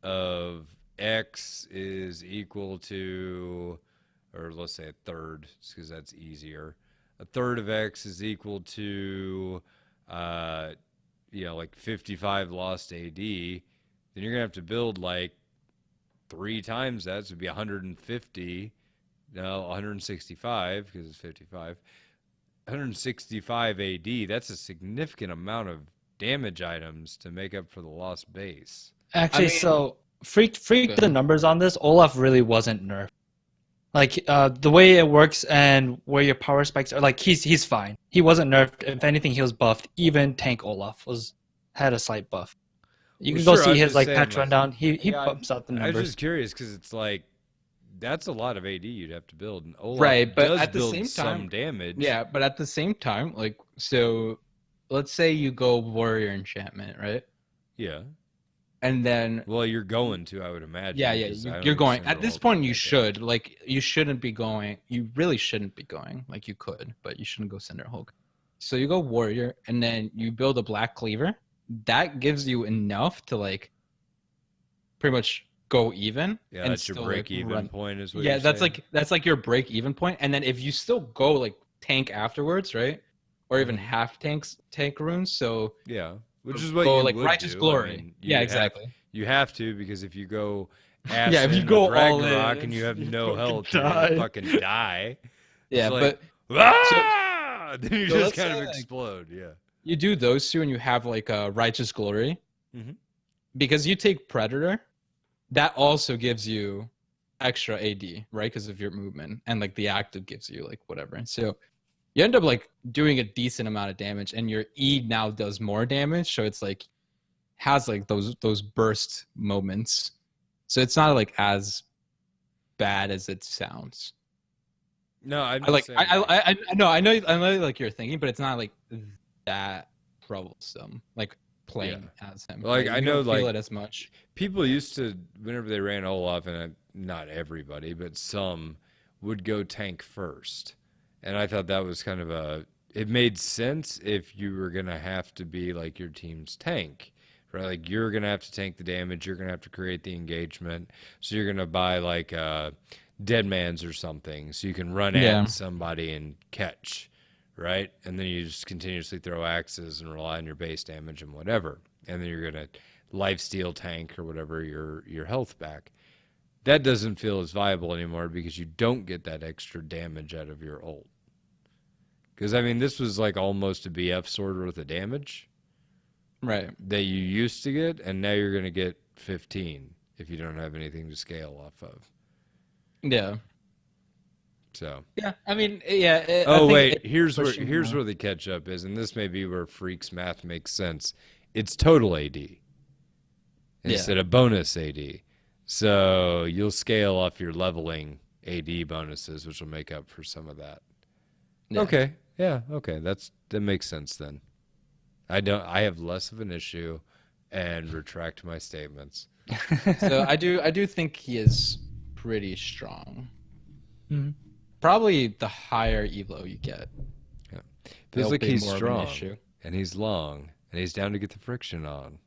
[SPEAKER 3] of X is equal to, or let's say a third, because that's easier. A third of X is equal to, like 55 lost AD. Then you're gonna have to build like 3 times that, so it'd be 150. No, 165 because it's 55. 165 AD. That's a significant amount of damage items to make up for the lost base.
[SPEAKER 1] Actually,
[SPEAKER 2] I mean-
[SPEAKER 1] so freak
[SPEAKER 2] Good.
[SPEAKER 1] the numbers on this. Olaf really wasn't nerfed. Like the way it works and where your power spikes are, like he's fine. He wasn't nerfed. If anything, he was buffed. Even tank Olaf had a slight buff. You
[SPEAKER 3] Well,
[SPEAKER 1] can go
[SPEAKER 3] sure, I
[SPEAKER 1] see
[SPEAKER 3] was
[SPEAKER 1] his
[SPEAKER 3] just
[SPEAKER 1] like
[SPEAKER 3] saying,
[SPEAKER 1] patch
[SPEAKER 3] like,
[SPEAKER 1] rundown. He
[SPEAKER 3] yeah,
[SPEAKER 1] bumps out the
[SPEAKER 3] I was
[SPEAKER 1] numbers.
[SPEAKER 3] just curious because it's like that's a lot of AD you'd have to build, and Olaf
[SPEAKER 2] Right, but
[SPEAKER 3] does
[SPEAKER 2] at the
[SPEAKER 3] build
[SPEAKER 2] same
[SPEAKER 3] some
[SPEAKER 2] time-
[SPEAKER 3] damage.
[SPEAKER 2] Yeah, but at the same time, like, so let's say you go Warrior Enchantment, right?
[SPEAKER 3] Yeah.
[SPEAKER 2] And then
[SPEAKER 3] Well, you're going to, I would imagine.
[SPEAKER 2] yeah,
[SPEAKER 3] because I don't
[SPEAKER 2] you're
[SPEAKER 3] think
[SPEAKER 2] going. At
[SPEAKER 3] Cinderhulk
[SPEAKER 2] this
[SPEAKER 3] can
[SPEAKER 2] point, you
[SPEAKER 3] make it.
[SPEAKER 2] should. Like, you shouldn't be going. You really shouldn't be going. Like, you could, but you shouldn't go Cinderhulk. So you go warrior, and then you build a black cleaver. That gives you enough to like pretty much go even.
[SPEAKER 3] Yeah,
[SPEAKER 2] and
[SPEAKER 3] that's your
[SPEAKER 2] still,
[SPEAKER 3] break
[SPEAKER 2] like,
[SPEAKER 3] even
[SPEAKER 2] run.
[SPEAKER 3] point is what
[SPEAKER 2] Yeah,
[SPEAKER 3] you're
[SPEAKER 2] that's
[SPEAKER 3] saying?
[SPEAKER 2] like your break even point. And then if you still go like tank afterwards, right? Or even half tank runes. So
[SPEAKER 3] Yeah, which is what
[SPEAKER 2] go
[SPEAKER 3] you
[SPEAKER 2] like
[SPEAKER 3] would
[SPEAKER 2] righteous
[SPEAKER 3] do.
[SPEAKER 2] glory.
[SPEAKER 3] I mean,
[SPEAKER 2] Yeah, exactly.
[SPEAKER 3] You have to, because if you go
[SPEAKER 2] Yeah,
[SPEAKER 3] ass
[SPEAKER 2] if you
[SPEAKER 3] in
[SPEAKER 2] go
[SPEAKER 3] with
[SPEAKER 2] all in,
[SPEAKER 3] Ragnarok and you have
[SPEAKER 1] you
[SPEAKER 3] no
[SPEAKER 1] fucking
[SPEAKER 3] health, you're gonna
[SPEAKER 1] die.
[SPEAKER 3] fucking die.
[SPEAKER 2] Yeah,
[SPEAKER 3] It's like,
[SPEAKER 2] but so
[SPEAKER 3] ah! Then you
[SPEAKER 2] so
[SPEAKER 3] just
[SPEAKER 2] let's
[SPEAKER 3] kind
[SPEAKER 2] say,
[SPEAKER 3] of
[SPEAKER 2] like,
[SPEAKER 3] explode. Yeah.
[SPEAKER 2] you do those two, and you have like a righteous glory
[SPEAKER 3] Mhm.
[SPEAKER 2] because you take predator. That also gives you extra AD, right? Because of your movement, and like the active gives you like whatever. And so you end up like doing a decent amount of damage, and your E now does more damage. So it's like has like those burst moments. So it's not like as bad as it sounds.
[SPEAKER 3] No, I'm
[SPEAKER 2] I
[SPEAKER 3] just
[SPEAKER 2] like
[SPEAKER 3] saying. Like,
[SPEAKER 2] I know like you're thinking, but it's not like that troublesome. Like playing as him.
[SPEAKER 3] Like,
[SPEAKER 2] right?
[SPEAKER 3] I
[SPEAKER 2] You
[SPEAKER 3] know,
[SPEAKER 2] don't feel
[SPEAKER 3] like,
[SPEAKER 2] it as much.
[SPEAKER 3] people used to, whenever they ran Olaf, and not everybody, but some would go tank first. And I thought that was kind of it made sense if you were going to have to be like your team's tank, right? Like, you're going to have to tank the damage, you're going to have to create the engagement. So you're going to buy like Dead Man's or something, so you can run
[SPEAKER 2] Yeah.
[SPEAKER 3] at somebody and catch, right? And then you just continuously throw axes and rely on your base damage and whatever. And then you're going to lifesteal tank or whatever your health back. That doesn't feel as viable anymore because you don't get that extra damage out of your ult. Because, I mean, this was like almost a BF sword worth of damage
[SPEAKER 2] Right.
[SPEAKER 3] that you used to get, and now you're going to get 15 if you don't have anything to scale off of.
[SPEAKER 2] Yeah.
[SPEAKER 3] So.
[SPEAKER 2] Yeah. I mean, yeah.
[SPEAKER 3] Oh, wait, here's where the catch up is, and this may be where Freak's math makes sense. It's total AD instead of bonus AD. So you'll scale off your leveling AD bonuses, which will make up for some of that.
[SPEAKER 2] Yeah.
[SPEAKER 3] Okay. Yeah, okay. That makes sense then. I have less of an issue and retract my statements.
[SPEAKER 2] So I do think he is pretty strong.
[SPEAKER 1] Mhm.
[SPEAKER 2] Probably the higher elo you get.
[SPEAKER 3] Feels
[SPEAKER 2] It'll
[SPEAKER 3] like
[SPEAKER 2] be
[SPEAKER 3] he's
[SPEAKER 2] more of an
[SPEAKER 3] strong,
[SPEAKER 2] issue.
[SPEAKER 3] and he's long, and he's down to get the friction on.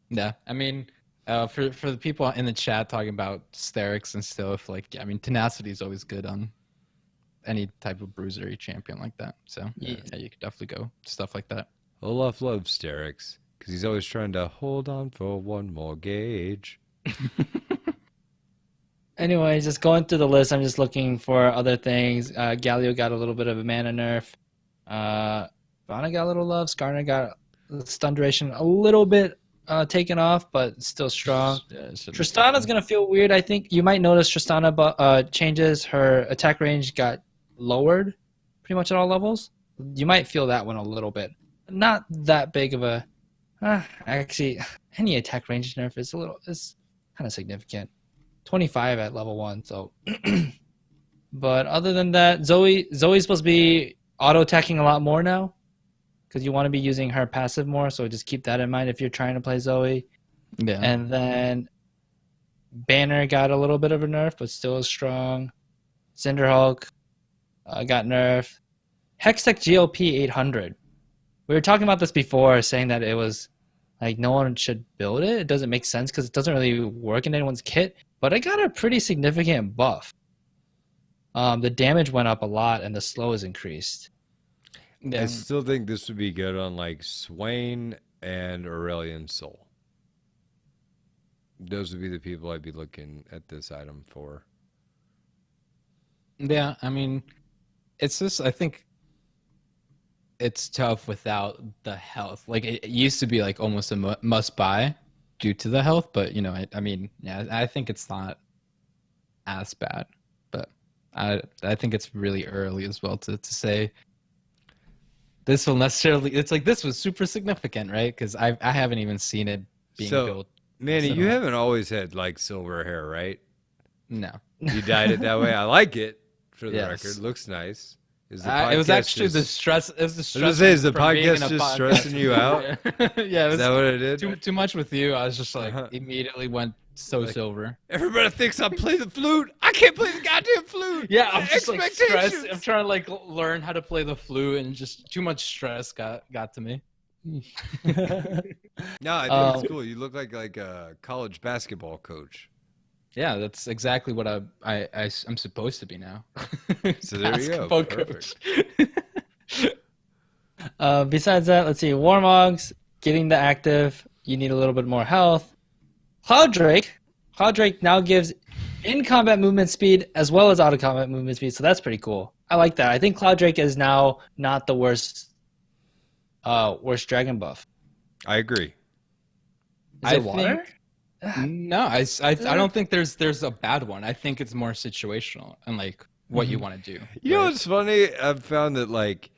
[SPEAKER 2] Yeah, I mean, for the people in the chat talking about sterics and stuff, like, I mean, tenacity is always good on any type of bruisery champion like that. So yeah, you could definitely go stuff like that.
[SPEAKER 3] Olaf loves Sterix because he's always trying to hold on for one more gauge.
[SPEAKER 1] Anyway, just going through the list, I'm just looking for other things. Galio got a little bit of a mana nerf. Vana got a little love. Skarner got stun duration a little bit taken off, but still strong. Tristana's going to feel weird. I think you might notice Tristana changes. Her attack range got lowered pretty much at all levels. You might feel that one a little bit. Not that big of a... actually, any attack range nerf is kind of significant. 25 at level 1, so... But other than that, Zoe's supposed to be auto-attacking a lot more now, because you want to be using her passive more, so just keep that in mind if you're trying to play Zoe.
[SPEAKER 2] Yeah.
[SPEAKER 1] And then Banner got a little bit of a nerf, but still is strong. Cinderhulk got nerfed. Hextech GLP 800. We were talking about this before, saying that it was like no one should build it. It doesn't make sense because it doesn't really work in anyone's kit, but it got a pretty significant buff. The damage went up a lot and the slow is increased.
[SPEAKER 3] I still think this would be good on like Swain and Aurelian Soul. Those would be the people I'd be looking at this item for.
[SPEAKER 2] Yeah, I mean, it's just, I think it's tough without the health. Like, it used to be like almost a must buy due to the health, but you know, I mean, yeah, I think it's not as bad, but I think it's really early as well to say this will necessarily. It's like this was super significant, right? Because I haven't even seen it being built.
[SPEAKER 3] Manny, you haven't always had like silver hair, right?
[SPEAKER 2] No,
[SPEAKER 3] you dyed it that way. I like it. For the
[SPEAKER 2] Yes.
[SPEAKER 3] record, looks nice.
[SPEAKER 2] it was actually the stress. It was the stress.
[SPEAKER 3] I was gonna say, is the
[SPEAKER 2] from being in
[SPEAKER 3] podcast
[SPEAKER 2] a
[SPEAKER 3] just
[SPEAKER 2] podcast.
[SPEAKER 3] stressing you out?
[SPEAKER 2] Yeah, it
[SPEAKER 3] Is
[SPEAKER 2] was
[SPEAKER 3] that what it did?
[SPEAKER 2] too much with you. I was just like immediately went So
[SPEAKER 3] Like,
[SPEAKER 2] silver.
[SPEAKER 3] everybody thinks I play the flute. I can't play the goddamn flute.
[SPEAKER 2] Yeah, I'm just like stressed.
[SPEAKER 3] Expectations.
[SPEAKER 2] I'm trying to like learn how to play the flute, and just too much stress got to me.
[SPEAKER 3] No, I think it's cool. You look like a college basketball coach.
[SPEAKER 2] Yeah, that's exactly what I'm supposed to be now.
[SPEAKER 3] So there you go.
[SPEAKER 2] Basketball
[SPEAKER 3] Perfect.
[SPEAKER 2] coach.
[SPEAKER 1] Besides that, let's see. Warmogs, getting the active, you need a little bit more health. Cloud Drake now gives in-combat movement speed as well as out-of-combat movement speed, so that's pretty cool. I like that. I think Cloud Drake is now not the worst dragon buff.
[SPEAKER 3] I agree.
[SPEAKER 1] Is it water?
[SPEAKER 2] No, I don't think there's a bad one. I think it's more situational and like what you want to do.
[SPEAKER 3] You know what's funny? I've found that like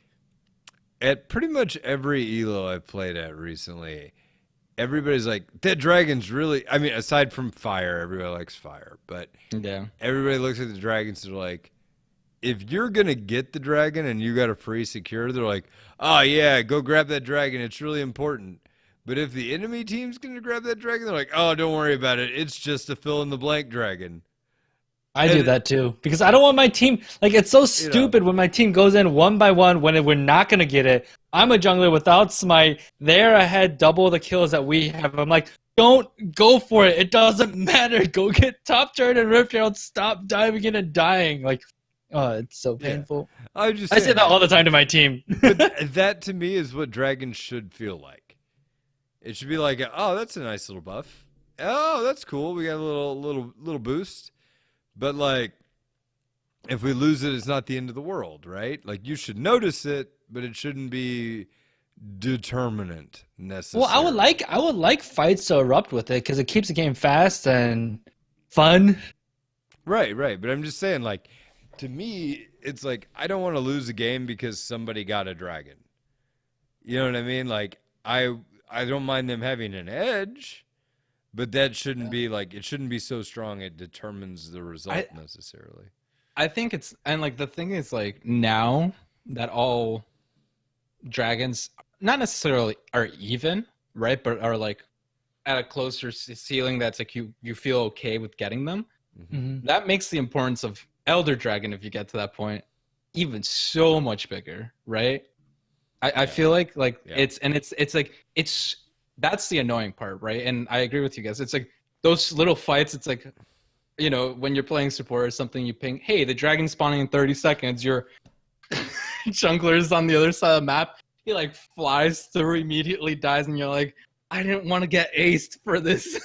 [SPEAKER 3] at pretty much every ELO I've played at recently, everybody's like, that dragon's really, I mean, aside from fire, everybody likes fire, but
[SPEAKER 2] Yeah.
[SPEAKER 3] everybody looks at the dragons and they're like, if you're going to get the dragon and you got a free secure, they're like, oh yeah, go grab that dragon. It's really important. But if the enemy team's going to grab that dragon, they're like, oh, don't worry about it. It's just a fill in the blank dragon.
[SPEAKER 1] I do that too because I don't want my team like it's so stupid when my team goes in one by one when we're not gonna get it. I'm a jungler without smite. They're ahead double the kills that we have. I'm like, don't go for it. It doesn't matter. Go get top turn and Rift Herald. Stop diving in and dying. Like, oh, it's so painful.
[SPEAKER 3] I
[SPEAKER 1] say that all the time to my team.
[SPEAKER 3] But that to me is what dragons should feel like. It should be like, oh, that's a nice little buff. Oh, that's cool. We got a little boost. But like, if we lose it, it's not the end of the world, right? Like you should notice it, but it shouldn't be determinant necessarily.
[SPEAKER 1] Well, I would like fights to erupt with it because it keeps the game fast and fun.
[SPEAKER 3] Right. But I'm just saying, like, to me, it's like I don't want to lose a game because somebody got a dragon. You know what I mean? Like I don't mind them having an edge. But that shouldn't be like, it shouldn't be so strong it determines the result necessarily.
[SPEAKER 2] I think it's, and like the thing is like now that all dragons not necessarily are even, right? But are like at a closer ceiling that's like you feel okay with getting them.
[SPEAKER 1] Mm-hmm.
[SPEAKER 2] That makes the importance of Elder Dragon, if you get to that point, even so much bigger, right? I feel like it's like that's the annoying part, right? And I agree with you guys. It's like those little fights. It's like, you know, when you're playing support or something, you ping, hey, the dragon's spawning in 30 seconds. Your jungler's on the other side of the map. He like flies through, immediately dies, and you're like, I didn't want to get aced for this.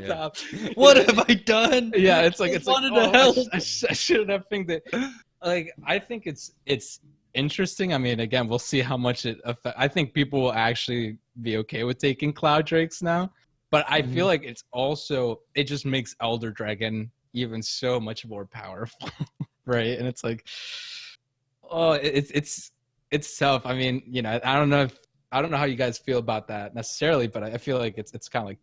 [SPEAKER 2] Stop.
[SPEAKER 1] What have I done?
[SPEAKER 2] Yeah, it's like
[SPEAKER 1] wanted to help.
[SPEAKER 2] I shouldn't have pinged it. Like, I think it's interesting. I mean, again, we'll see how much it affects. I think people will actually be okay with taking Cloud Drakes now, but I feel like it just makes Elder Dragon even so much more powerful, right? And it's like, oh, it's tough. I mean, you know, I don't know how you guys feel about that necessarily, but I feel like it's kind of like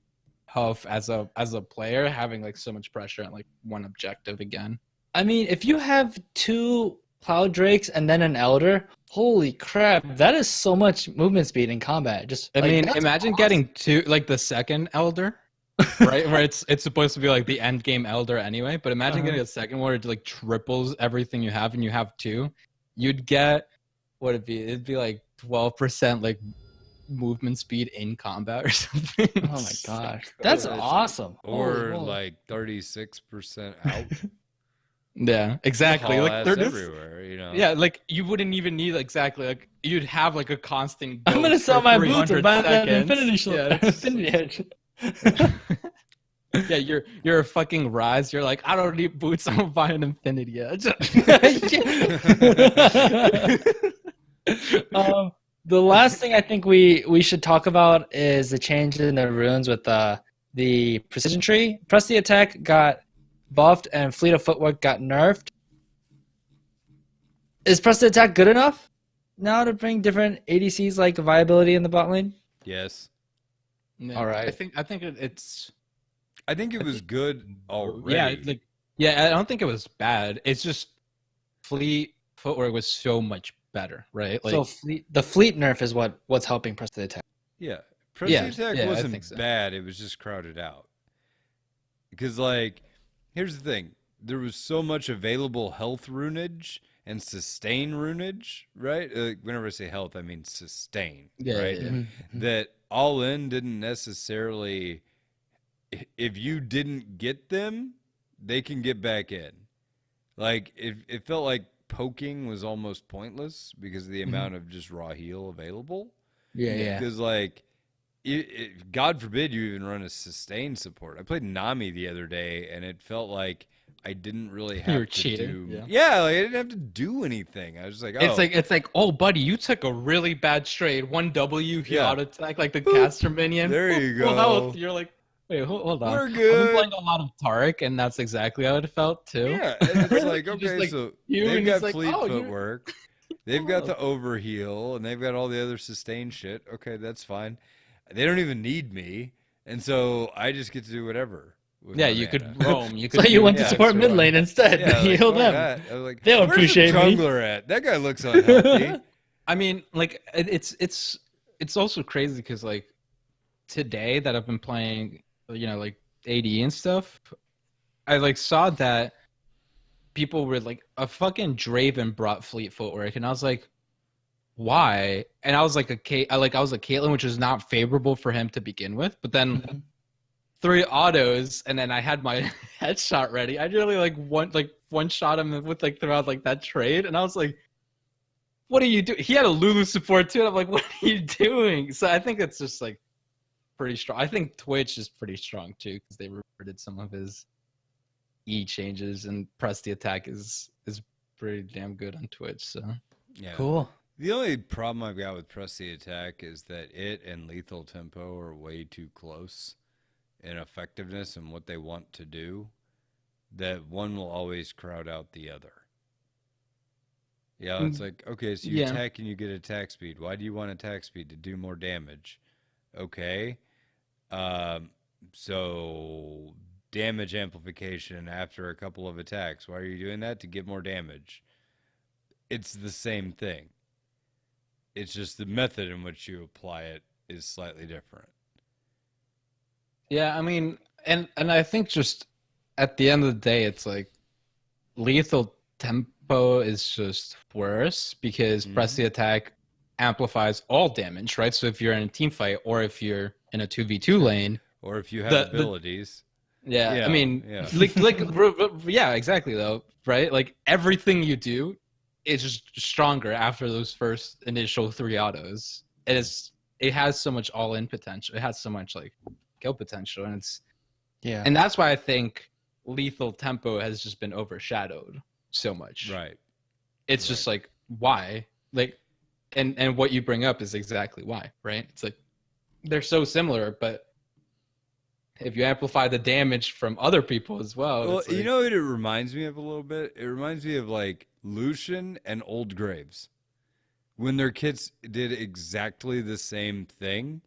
[SPEAKER 2] tough as a player having like so much pressure on like one objective again.
[SPEAKER 1] I mean, if you have two Cloud Drakes and then an Elder, holy crap, that is so much movement speed in combat. Just
[SPEAKER 2] I mean, imagine getting two, like the second Elder, right? Where it's supposed to be like the end game Elder anyway, but imagine getting a second where it like triples everything you have and you have two. You'd get, what it'd be like 12% like movement speed in combat or something.
[SPEAKER 1] Oh my gosh, that's awesome.
[SPEAKER 3] Or like 36% out.
[SPEAKER 2] Yeah, exactly. Like they're just
[SPEAKER 3] everywhere, you know.
[SPEAKER 2] Yeah, like you wouldn't even need exactly like you'd have like a constant.
[SPEAKER 1] I'm gonna sell my boots and buy that
[SPEAKER 2] seconds.
[SPEAKER 1] Infinity Shield. Infinity Edge.
[SPEAKER 2] Yeah, you're a fucking Rise. You're like, I don't need boots. I'm gonna buy an Infinity Edge.
[SPEAKER 1] The last thing I think we should talk about is the change in the runes with the precision tree. Press the attack got buffed and fleet of footwork got nerfed. Is press the attack good enough now to bring different ADCs like viability in the bot lane?
[SPEAKER 3] Yes.
[SPEAKER 2] Yeah,
[SPEAKER 1] all right.
[SPEAKER 2] I think it's.
[SPEAKER 3] I think it was good already.
[SPEAKER 2] Yeah, I don't think it was bad. It's just fleet footwork was so much better, right? Like,
[SPEAKER 1] so the fleet nerf is what's helping press the attack.
[SPEAKER 3] Yeah. Press the attack wasn't bad. It was just crowded out. Because, like, here's the thing. There was so much available health runage and sustain runage, right? Whenever I say health, I mean sustain,
[SPEAKER 2] Yeah,
[SPEAKER 3] right?
[SPEAKER 2] yeah, yeah.
[SPEAKER 1] Mhm.
[SPEAKER 3] That all in didn't necessarily, if you didn't get them, they can get back in. Like, it felt like poking was almost pointless because of the
[SPEAKER 1] Mhm.
[SPEAKER 3] amount of just raw heal available.
[SPEAKER 1] Yeah, yeah.
[SPEAKER 3] Because, like, God forbid you even run a sustain support. I played Nami the other day, and it felt like I didn't really
[SPEAKER 2] You were
[SPEAKER 3] have to
[SPEAKER 2] cheating.
[SPEAKER 3] do.
[SPEAKER 2] Yeah.
[SPEAKER 3] Yeah, like I didn't have to do anything. I was just like,
[SPEAKER 2] It's
[SPEAKER 3] oh,
[SPEAKER 2] like oh buddy, you took a really bad trade. 1W, he
[SPEAKER 3] yeah,
[SPEAKER 2] auto attack like the
[SPEAKER 3] boop.
[SPEAKER 2] caster minion.
[SPEAKER 3] There
[SPEAKER 2] Boop,
[SPEAKER 3] you
[SPEAKER 2] full health.
[SPEAKER 3] go.
[SPEAKER 2] You're like, wait, hold on.
[SPEAKER 3] We're
[SPEAKER 2] I've been playing
[SPEAKER 3] good.
[SPEAKER 2] a lot of Tarek, and that's exactly how it felt too.
[SPEAKER 3] Yeah, and it's like,
[SPEAKER 2] You just
[SPEAKER 3] okay,
[SPEAKER 2] like
[SPEAKER 3] so
[SPEAKER 2] you,
[SPEAKER 3] they've
[SPEAKER 2] and he's
[SPEAKER 3] got
[SPEAKER 2] like,
[SPEAKER 3] fleet
[SPEAKER 2] oh, you're
[SPEAKER 3] footwork, they've got the overheal, and they've got all the other sustain shit. Okay, that's fine. They don't even need me, and so I just get to do whatever with
[SPEAKER 2] yeah.
[SPEAKER 3] my
[SPEAKER 2] You
[SPEAKER 3] mana.
[SPEAKER 2] could roam. You
[SPEAKER 1] So
[SPEAKER 2] could
[SPEAKER 1] you
[SPEAKER 2] do
[SPEAKER 1] went to
[SPEAKER 3] Yeah,
[SPEAKER 1] support
[SPEAKER 3] so
[SPEAKER 1] mid lane instead.
[SPEAKER 3] Yeah, like
[SPEAKER 1] Heal
[SPEAKER 3] fuck
[SPEAKER 1] them.
[SPEAKER 3] that. I was like,
[SPEAKER 1] They'll
[SPEAKER 3] where's the
[SPEAKER 1] appreciate me.
[SPEAKER 3] jungler at? That guy looks unhealthy.
[SPEAKER 2] I mean, like it's also crazy because like today that I've been playing, like AD and stuff. I like saw that people were like a fucking Draven brought fleet footwork, and I was like, why? And I was like I was like Caitlyn, which is not favorable for him to begin with. But then
[SPEAKER 1] Mhm.
[SPEAKER 2] 3 autos, and then I had my headshot ready. I really one shot him with like throughout like that trade, and I was like, what are you doing? He had a Lulu support too. And I'm like, what are you doing? So I think it's just like pretty strong. I think Twitch is pretty strong too because they reverted some of his E changes, and press the attack is pretty damn good on Twitch. So
[SPEAKER 3] Yeah.
[SPEAKER 1] Cool.
[SPEAKER 3] The only problem I've got with press the attack is that it and lethal tempo are way too close in effectiveness and what they want to do. That one will always crowd out the other. Yeah, it's like, okay, so you
[SPEAKER 2] Yeah.
[SPEAKER 3] attack and you get attack speed. Why do you want attack speed? To do more damage. Okay. So damage amplification after a couple of attacks. Why are you doing that? To get more damage. It's the same thing. It's just the method in which you apply it is slightly different.
[SPEAKER 2] Yeah, I mean, and I think just at the end of the day, it's like lethal tempo is just worse because press the attack amplifies all damage, right? So if you're in a team fight or if you're in a 2v2 lane,
[SPEAKER 3] Or if you have
[SPEAKER 2] The-
[SPEAKER 3] abilities.
[SPEAKER 2] yeah,
[SPEAKER 3] Yeah,
[SPEAKER 2] I mean,
[SPEAKER 3] yeah.
[SPEAKER 2] yeah, exactly though, right? Like everything you do is just stronger after those first initial 3 autos. It has so much all-in potential. It has so much like kill potential, and
[SPEAKER 1] Yeah.
[SPEAKER 2] and that's why I think lethal tempo has just been overshadowed so much.
[SPEAKER 3] Right.
[SPEAKER 2] It's just like why, like, and what you bring up is exactly why, right? It's like they're so similar, but if you amplify the damage from other people as well,
[SPEAKER 3] Well,
[SPEAKER 2] it's
[SPEAKER 3] you
[SPEAKER 2] like,
[SPEAKER 3] know what it reminds me of a little bit? It reminds me of like Lucian and Old Graves. When their kits did exactly the same thing.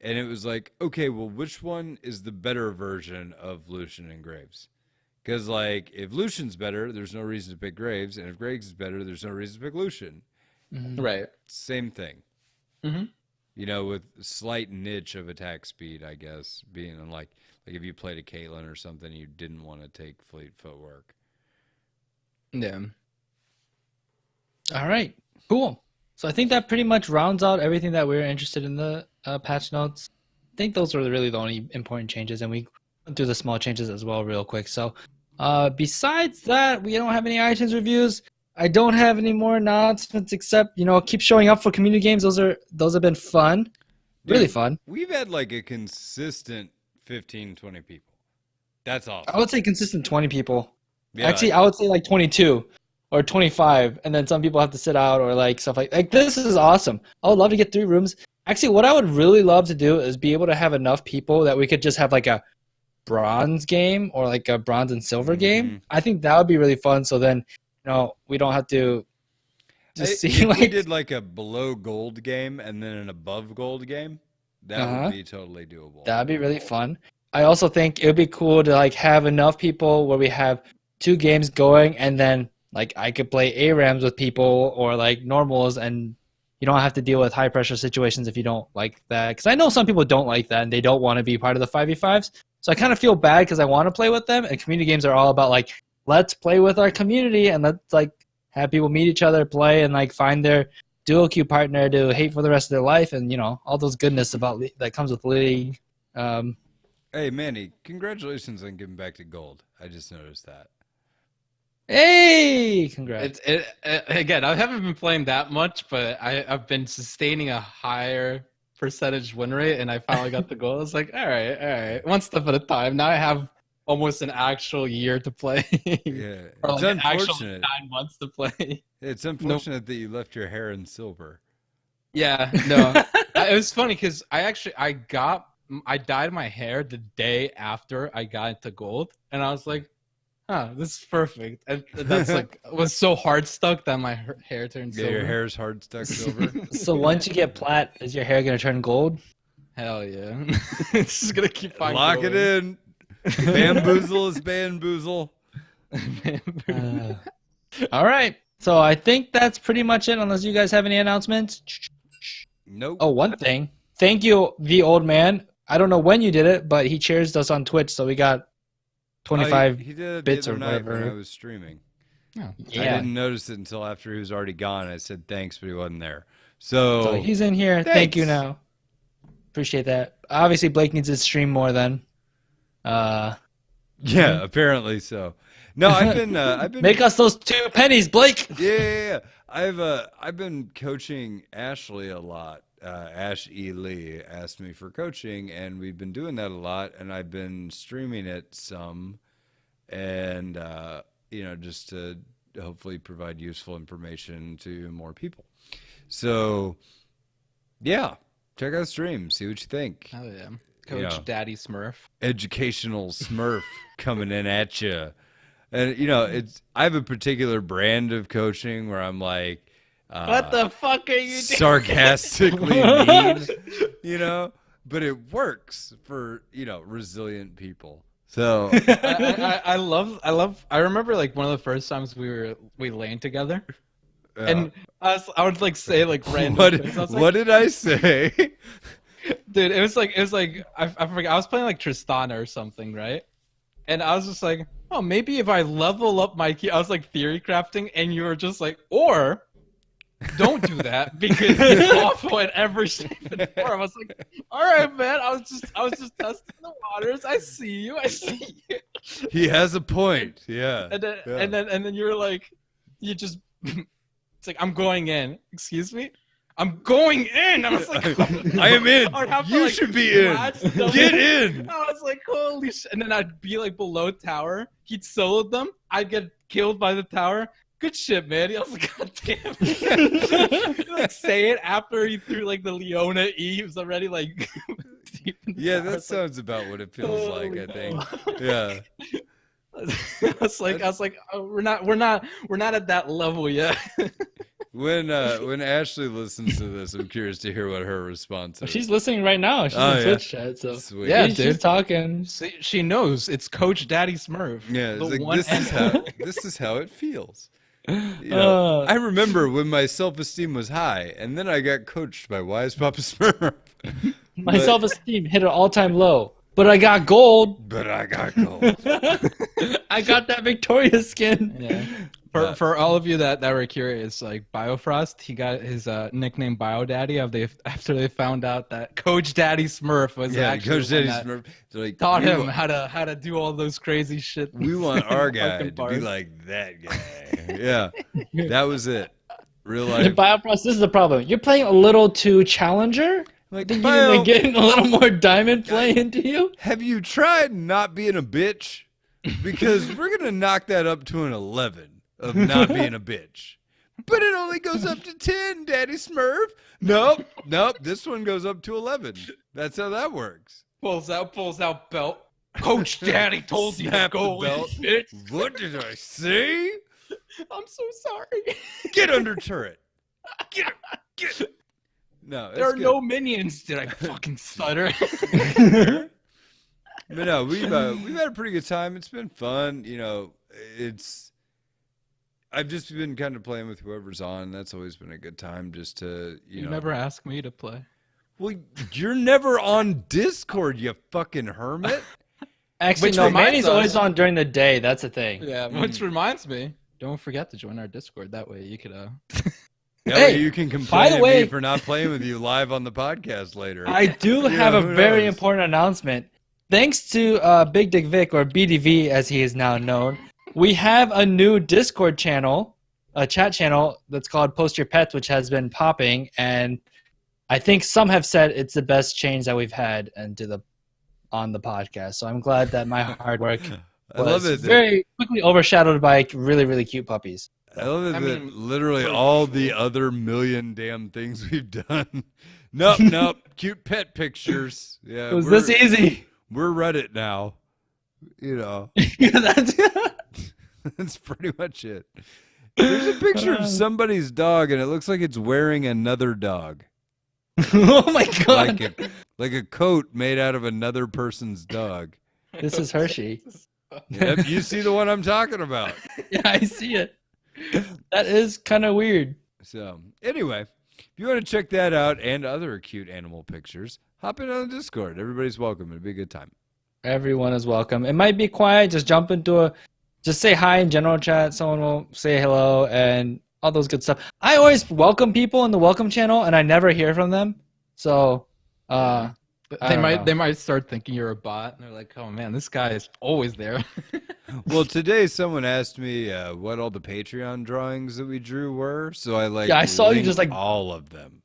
[SPEAKER 3] And it was like, okay, well, which one is the better version of Lucian and Graves? Because, like, if Lucian's better, there's no reason to pick Graves. And if Graves is better, there's no reason to pick Lucian.
[SPEAKER 1] Mhm.
[SPEAKER 2] right.
[SPEAKER 3] Same thing.
[SPEAKER 2] Mm-hmm.
[SPEAKER 3] You know, with slight niche of attack speed, I guess, being like if you played a Caitlyn or something, you didn't want to take fleet footwork.
[SPEAKER 2] Yeah.
[SPEAKER 1] All right. Cool. So I think that pretty much rounds out everything that we were interested in the patch notes. I think those were really the only important changes, and we went through the small changes as well real quick. So besides that, we don't have any iTunes reviews. I don't have any more announcements except, keep showing up for community games. Those have been fun. Really
[SPEAKER 3] Dude,
[SPEAKER 1] fun.
[SPEAKER 3] We've had like a consistent 15, 20 people. That's awesome.
[SPEAKER 1] I would say consistent 20 people.
[SPEAKER 3] Yeah,
[SPEAKER 1] Actually, I would say like 22 or 25, and then some people have to sit out or like stuff like this is awesome. I would love to get 3 rooms. Actually, what I would really love to do is be able to have enough people that we could just have like a bronze game or like a bronze and silver game. I think that would be really fun. So then, we don't have to just see
[SPEAKER 3] if we
[SPEAKER 1] like
[SPEAKER 3] did like a below gold game and then an above gold game, that would be totally doable.
[SPEAKER 1] that'd be really fun. I also think it would be cool to like have enough people where we have 2 games going, and then like I could play ARAMs with people or like normals, and you don't have to deal with high pressure situations if you don't like that. Because I know some people don't like that and they don't want to be part of the 5v5s. So I kind of feel bad because I want to play with them, and community games are all about like, let's play with our community and let's like have people meet each other, play, and like find their dual queue partner to hate for the rest of their life, and all those goodness about that comes with League.
[SPEAKER 3] Hey, Manny, congratulations on getting back to gold. I just noticed that.
[SPEAKER 1] Hey, congrats!
[SPEAKER 2] Again, I haven't been playing that much, but I've been sustaining a higher percentage win rate, and I finally got the goal. I was like, all right, one step at a time. Now I have almost an actual year to play.
[SPEAKER 3] Yeah,
[SPEAKER 2] or
[SPEAKER 3] it's
[SPEAKER 2] like an actual
[SPEAKER 3] unfortunate.
[SPEAKER 2] 9 months to play.
[SPEAKER 3] It's unfortunate that you left your hair in silver.
[SPEAKER 2] Yeah, no, it was funny because I dyed my hair the day after I got into gold, and I was like, this is perfect. And that's like was so hard stuck that my hair turned silver.
[SPEAKER 3] Yeah, your hair's hard stuck silver.
[SPEAKER 1] So once you get plat, is your hair gonna turn gold?
[SPEAKER 2] Hell yeah! It's just gonna keep on
[SPEAKER 3] Lock
[SPEAKER 2] going.
[SPEAKER 3] it in. Bamboozle is bamboozle.
[SPEAKER 1] All right. So I think that's pretty much it, unless you guys have any announcements.
[SPEAKER 3] Nope.
[SPEAKER 1] Oh, one thing. Thank you, the old man. I don't know when you did it, but he cheersed us on Twitch, so we got 25
[SPEAKER 3] he did it
[SPEAKER 1] bits
[SPEAKER 3] the
[SPEAKER 1] or
[SPEAKER 3] other night when
[SPEAKER 1] whatever.
[SPEAKER 3] I was streaming.
[SPEAKER 2] Oh,
[SPEAKER 3] I
[SPEAKER 1] Yeah.
[SPEAKER 3] didn't notice it until after he was already gone. I said thanks, but he wasn't there. So,
[SPEAKER 1] So he's in here. Thank you
[SPEAKER 3] thanks.
[SPEAKER 1] now. Appreciate that. Obviously, Blake needs to stream more then.
[SPEAKER 3] yeah, apparently so. No, I've been
[SPEAKER 1] Make us those 2 pennies, Blake.
[SPEAKER 3] Yeah. I've been coaching Ashley a lot. Ash E. Lee asked me for coaching, and we've been doing that a lot. And I've been streaming it some, and just to hopefully provide useful information to more people. So, yeah, check out the stream, see what you think.
[SPEAKER 2] Hell yeah, Coach Daddy Smurf.
[SPEAKER 3] Educational Smurf coming in at you. And I have a particular brand of coaching where I'm like,
[SPEAKER 2] What the fuck are you doing?
[SPEAKER 3] sarcastically mean, but it works for resilient people. So
[SPEAKER 2] I remember like one of the first times we laned together, and I would like say like random things. I was like,
[SPEAKER 3] what did I say?
[SPEAKER 2] dude, it was like I forget. I was playing like Tristana or something, right? And I was just like, oh, maybe if I level up my key, I was like theory crafting, and you were just like, or don't do that because it's awful in every shape and form. I was like, all right, man. I was just testing the waters. I see you.
[SPEAKER 3] He has a point. Yeah.
[SPEAKER 2] And then you were like, it's like, I'm going in. Excuse me? I'm going in. I was like,
[SPEAKER 3] I am in. You
[SPEAKER 2] like,
[SPEAKER 3] should be in. Get in.
[SPEAKER 2] I was like, holy shit. And then I'd be like below tower. He'd solo them. I'd get killed by the tower. Good shit, man. I was like, god damn it. Like, say it after he threw like the Leona E. He was already like deep in the
[SPEAKER 3] Yeah,
[SPEAKER 2] tower.
[SPEAKER 3] that sounds about what it feels like, I think. Yeah.
[SPEAKER 2] I was like, oh, we're not at that level yet.
[SPEAKER 3] When Ashley listens to this, I'm curious to hear what her response is.
[SPEAKER 1] She's listening right now. She's in Twitch chat, so
[SPEAKER 3] Sweet.
[SPEAKER 2] Yeah,
[SPEAKER 1] she's talking.
[SPEAKER 2] See, she knows it's Coach Daddy Smurf.
[SPEAKER 3] Yeah,
[SPEAKER 2] The
[SPEAKER 3] it's like,
[SPEAKER 2] one
[SPEAKER 3] this is how it feels. I remember when my self-esteem was high, and then I got coached by Wise Papa Smurf.
[SPEAKER 1] My self-esteem hit an all-time low, but I got gold.
[SPEAKER 3] But I got gold.
[SPEAKER 1] I got that Victoria skin.
[SPEAKER 2] Yeah. For all of you that were curious, like Biofrost, he got his nickname Bio Daddy after they found out that Coach Daddy Smurf was actually
[SPEAKER 3] Coach
[SPEAKER 2] the one
[SPEAKER 3] Daddy
[SPEAKER 2] that
[SPEAKER 3] Smurf like,
[SPEAKER 2] taught him how to do all those crazy shit.
[SPEAKER 3] We want our guy to
[SPEAKER 2] Fucking
[SPEAKER 3] be
[SPEAKER 2] bars.
[SPEAKER 3] like that guy. Yeah, that was it. Real life.
[SPEAKER 1] Biofrost, this is the problem. You're playing a little too challenger.
[SPEAKER 3] Like,
[SPEAKER 1] Think
[SPEAKER 3] Bio,
[SPEAKER 1] you're getting a little more diamond play into you?
[SPEAKER 3] have you tried not being a bitch? Because we're gonna knock that up to an 11 of not being a bitch. But it only goes up to 10, Daddy Smurf. Nope. This one goes up to 11. That's how that works.
[SPEAKER 2] Pulls out belt. Coach Daddy told you to
[SPEAKER 3] Snap the
[SPEAKER 2] go
[SPEAKER 3] belt.
[SPEAKER 2] in, bitch.
[SPEAKER 3] What did I say?
[SPEAKER 2] I'm so sorry.
[SPEAKER 3] Get under turret. Get. No,
[SPEAKER 2] There
[SPEAKER 3] it's
[SPEAKER 2] are
[SPEAKER 3] good.
[SPEAKER 2] no minions. Did I fucking stutter?
[SPEAKER 3] But no, we've had a pretty good time. It's been fun. I've just been kind of playing with whoever's on. That's always been a good time. Just to
[SPEAKER 2] You never asked me to play.
[SPEAKER 3] Well, you're never on Discord, you fucking hermit.
[SPEAKER 1] Actually,
[SPEAKER 2] Which
[SPEAKER 1] no.
[SPEAKER 2] reminds
[SPEAKER 1] Manny's
[SPEAKER 2] us-
[SPEAKER 1] always on during the day. That's the thing.
[SPEAKER 2] Yeah, which reminds me, don't forget to join our Discord. That way you could
[SPEAKER 3] That
[SPEAKER 1] Hey,
[SPEAKER 3] way you can
[SPEAKER 1] by
[SPEAKER 3] complain
[SPEAKER 1] the
[SPEAKER 3] at
[SPEAKER 1] way-
[SPEAKER 3] me for not playing with you live on the podcast later.
[SPEAKER 1] I do
[SPEAKER 3] Yeah,
[SPEAKER 1] have a
[SPEAKER 3] who
[SPEAKER 1] very
[SPEAKER 3] knows?
[SPEAKER 1] important announcement. Thanks to Big Dick Vic, or BDV as he is now known, we have a new Discord channel, a chat channel that's called Post Your Pets, which has been popping, and I think some have said it's the best change that we've had on the podcast. So I'm glad that my hard work
[SPEAKER 3] I love
[SPEAKER 1] was
[SPEAKER 3] it.
[SPEAKER 1] very quickly overshadowed by really, really cute puppies.
[SPEAKER 3] I love it
[SPEAKER 2] I
[SPEAKER 3] that
[SPEAKER 2] mean,
[SPEAKER 3] literally
[SPEAKER 2] for
[SPEAKER 3] all
[SPEAKER 2] visual.
[SPEAKER 3] the other million damn things we've done. Nope. Cute pet pictures. Yeah,
[SPEAKER 1] It was this easy.
[SPEAKER 3] we're Reddit now. You know,
[SPEAKER 1] That's-
[SPEAKER 3] that's pretty much it. There's a picture of somebody's dog, and it looks like it's wearing another dog,
[SPEAKER 1] Oh my god.
[SPEAKER 3] like a coat made out of another person's dog.
[SPEAKER 1] This is Hershey.
[SPEAKER 3] Yep, you see the one I'm talking about.
[SPEAKER 1] Yeah, I see it. That is kind of weird.
[SPEAKER 3] So, anyway, if you want to check that out and other cute animal pictures, hop in on the Discord. Everybody's welcome. It'll be a good time.
[SPEAKER 1] Everyone is welcome. It might be quiet. Just say hi in general chat. Someone will say hello and all those good stuff. I always welcome people in the welcome channel, and I never hear from them. So, I don't know.
[SPEAKER 2] They might start thinking you're a bot, and they're like, "Oh man, this guy is always there."
[SPEAKER 3] Well, today someone asked me what all the Patreon drawings that we drew were, so I
[SPEAKER 1] Yeah, I saw you
[SPEAKER 3] linked
[SPEAKER 1] just, like-
[SPEAKER 3] all of them.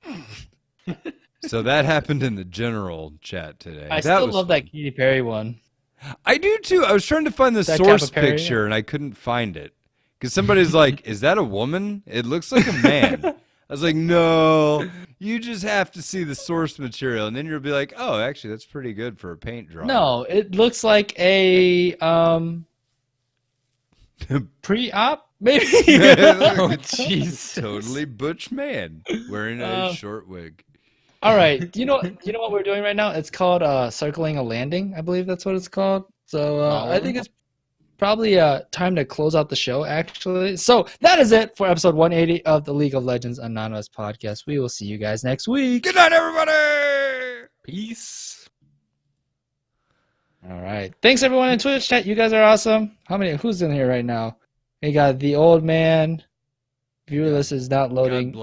[SPEAKER 3] So that happened in the general chat today.
[SPEAKER 1] I
[SPEAKER 3] That
[SPEAKER 1] still
[SPEAKER 3] was
[SPEAKER 1] love
[SPEAKER 3] fun.
[SPEAKER 1] that Katy Perry one.
[SPEAKER 3] I do too. I was trying to find the
[SPEAKER 1] That
[SPEAKER 3] source
[SPEAKER 1] Capypera,
[SPEAKER 3] picture and I couldn't find it because somebody's like, "Is that a woman? It looks like a man." I was like, "No, you just have to see the source material, and then you'll be like, oh, actually, that's pretty good for a paint drawing."
[SPEAKER 1] No, it looks like a pre-op, maybe.
[SPEAKER 2] Oh, jeez.
[SPEAKER 3] Totally butch man wearing a short wig.
[SPEAKER 1] All right. You know what we're doing right now? It's called circling a landing. I believe that's what it's called. So I think it's probably time to close out the show, actually. So that is it for episode 180 of the League of Legends Anonymous podcast. We will see you guys next week.
[SPEAKER 3] Good night, everybody.
[SPEAKER 2] Peace.
[SPEAKER 1] All right. Thanks, everyone in Twitch chat. You guys are awesome. Who's in here right now? We got the old man. Viewer list is not loading.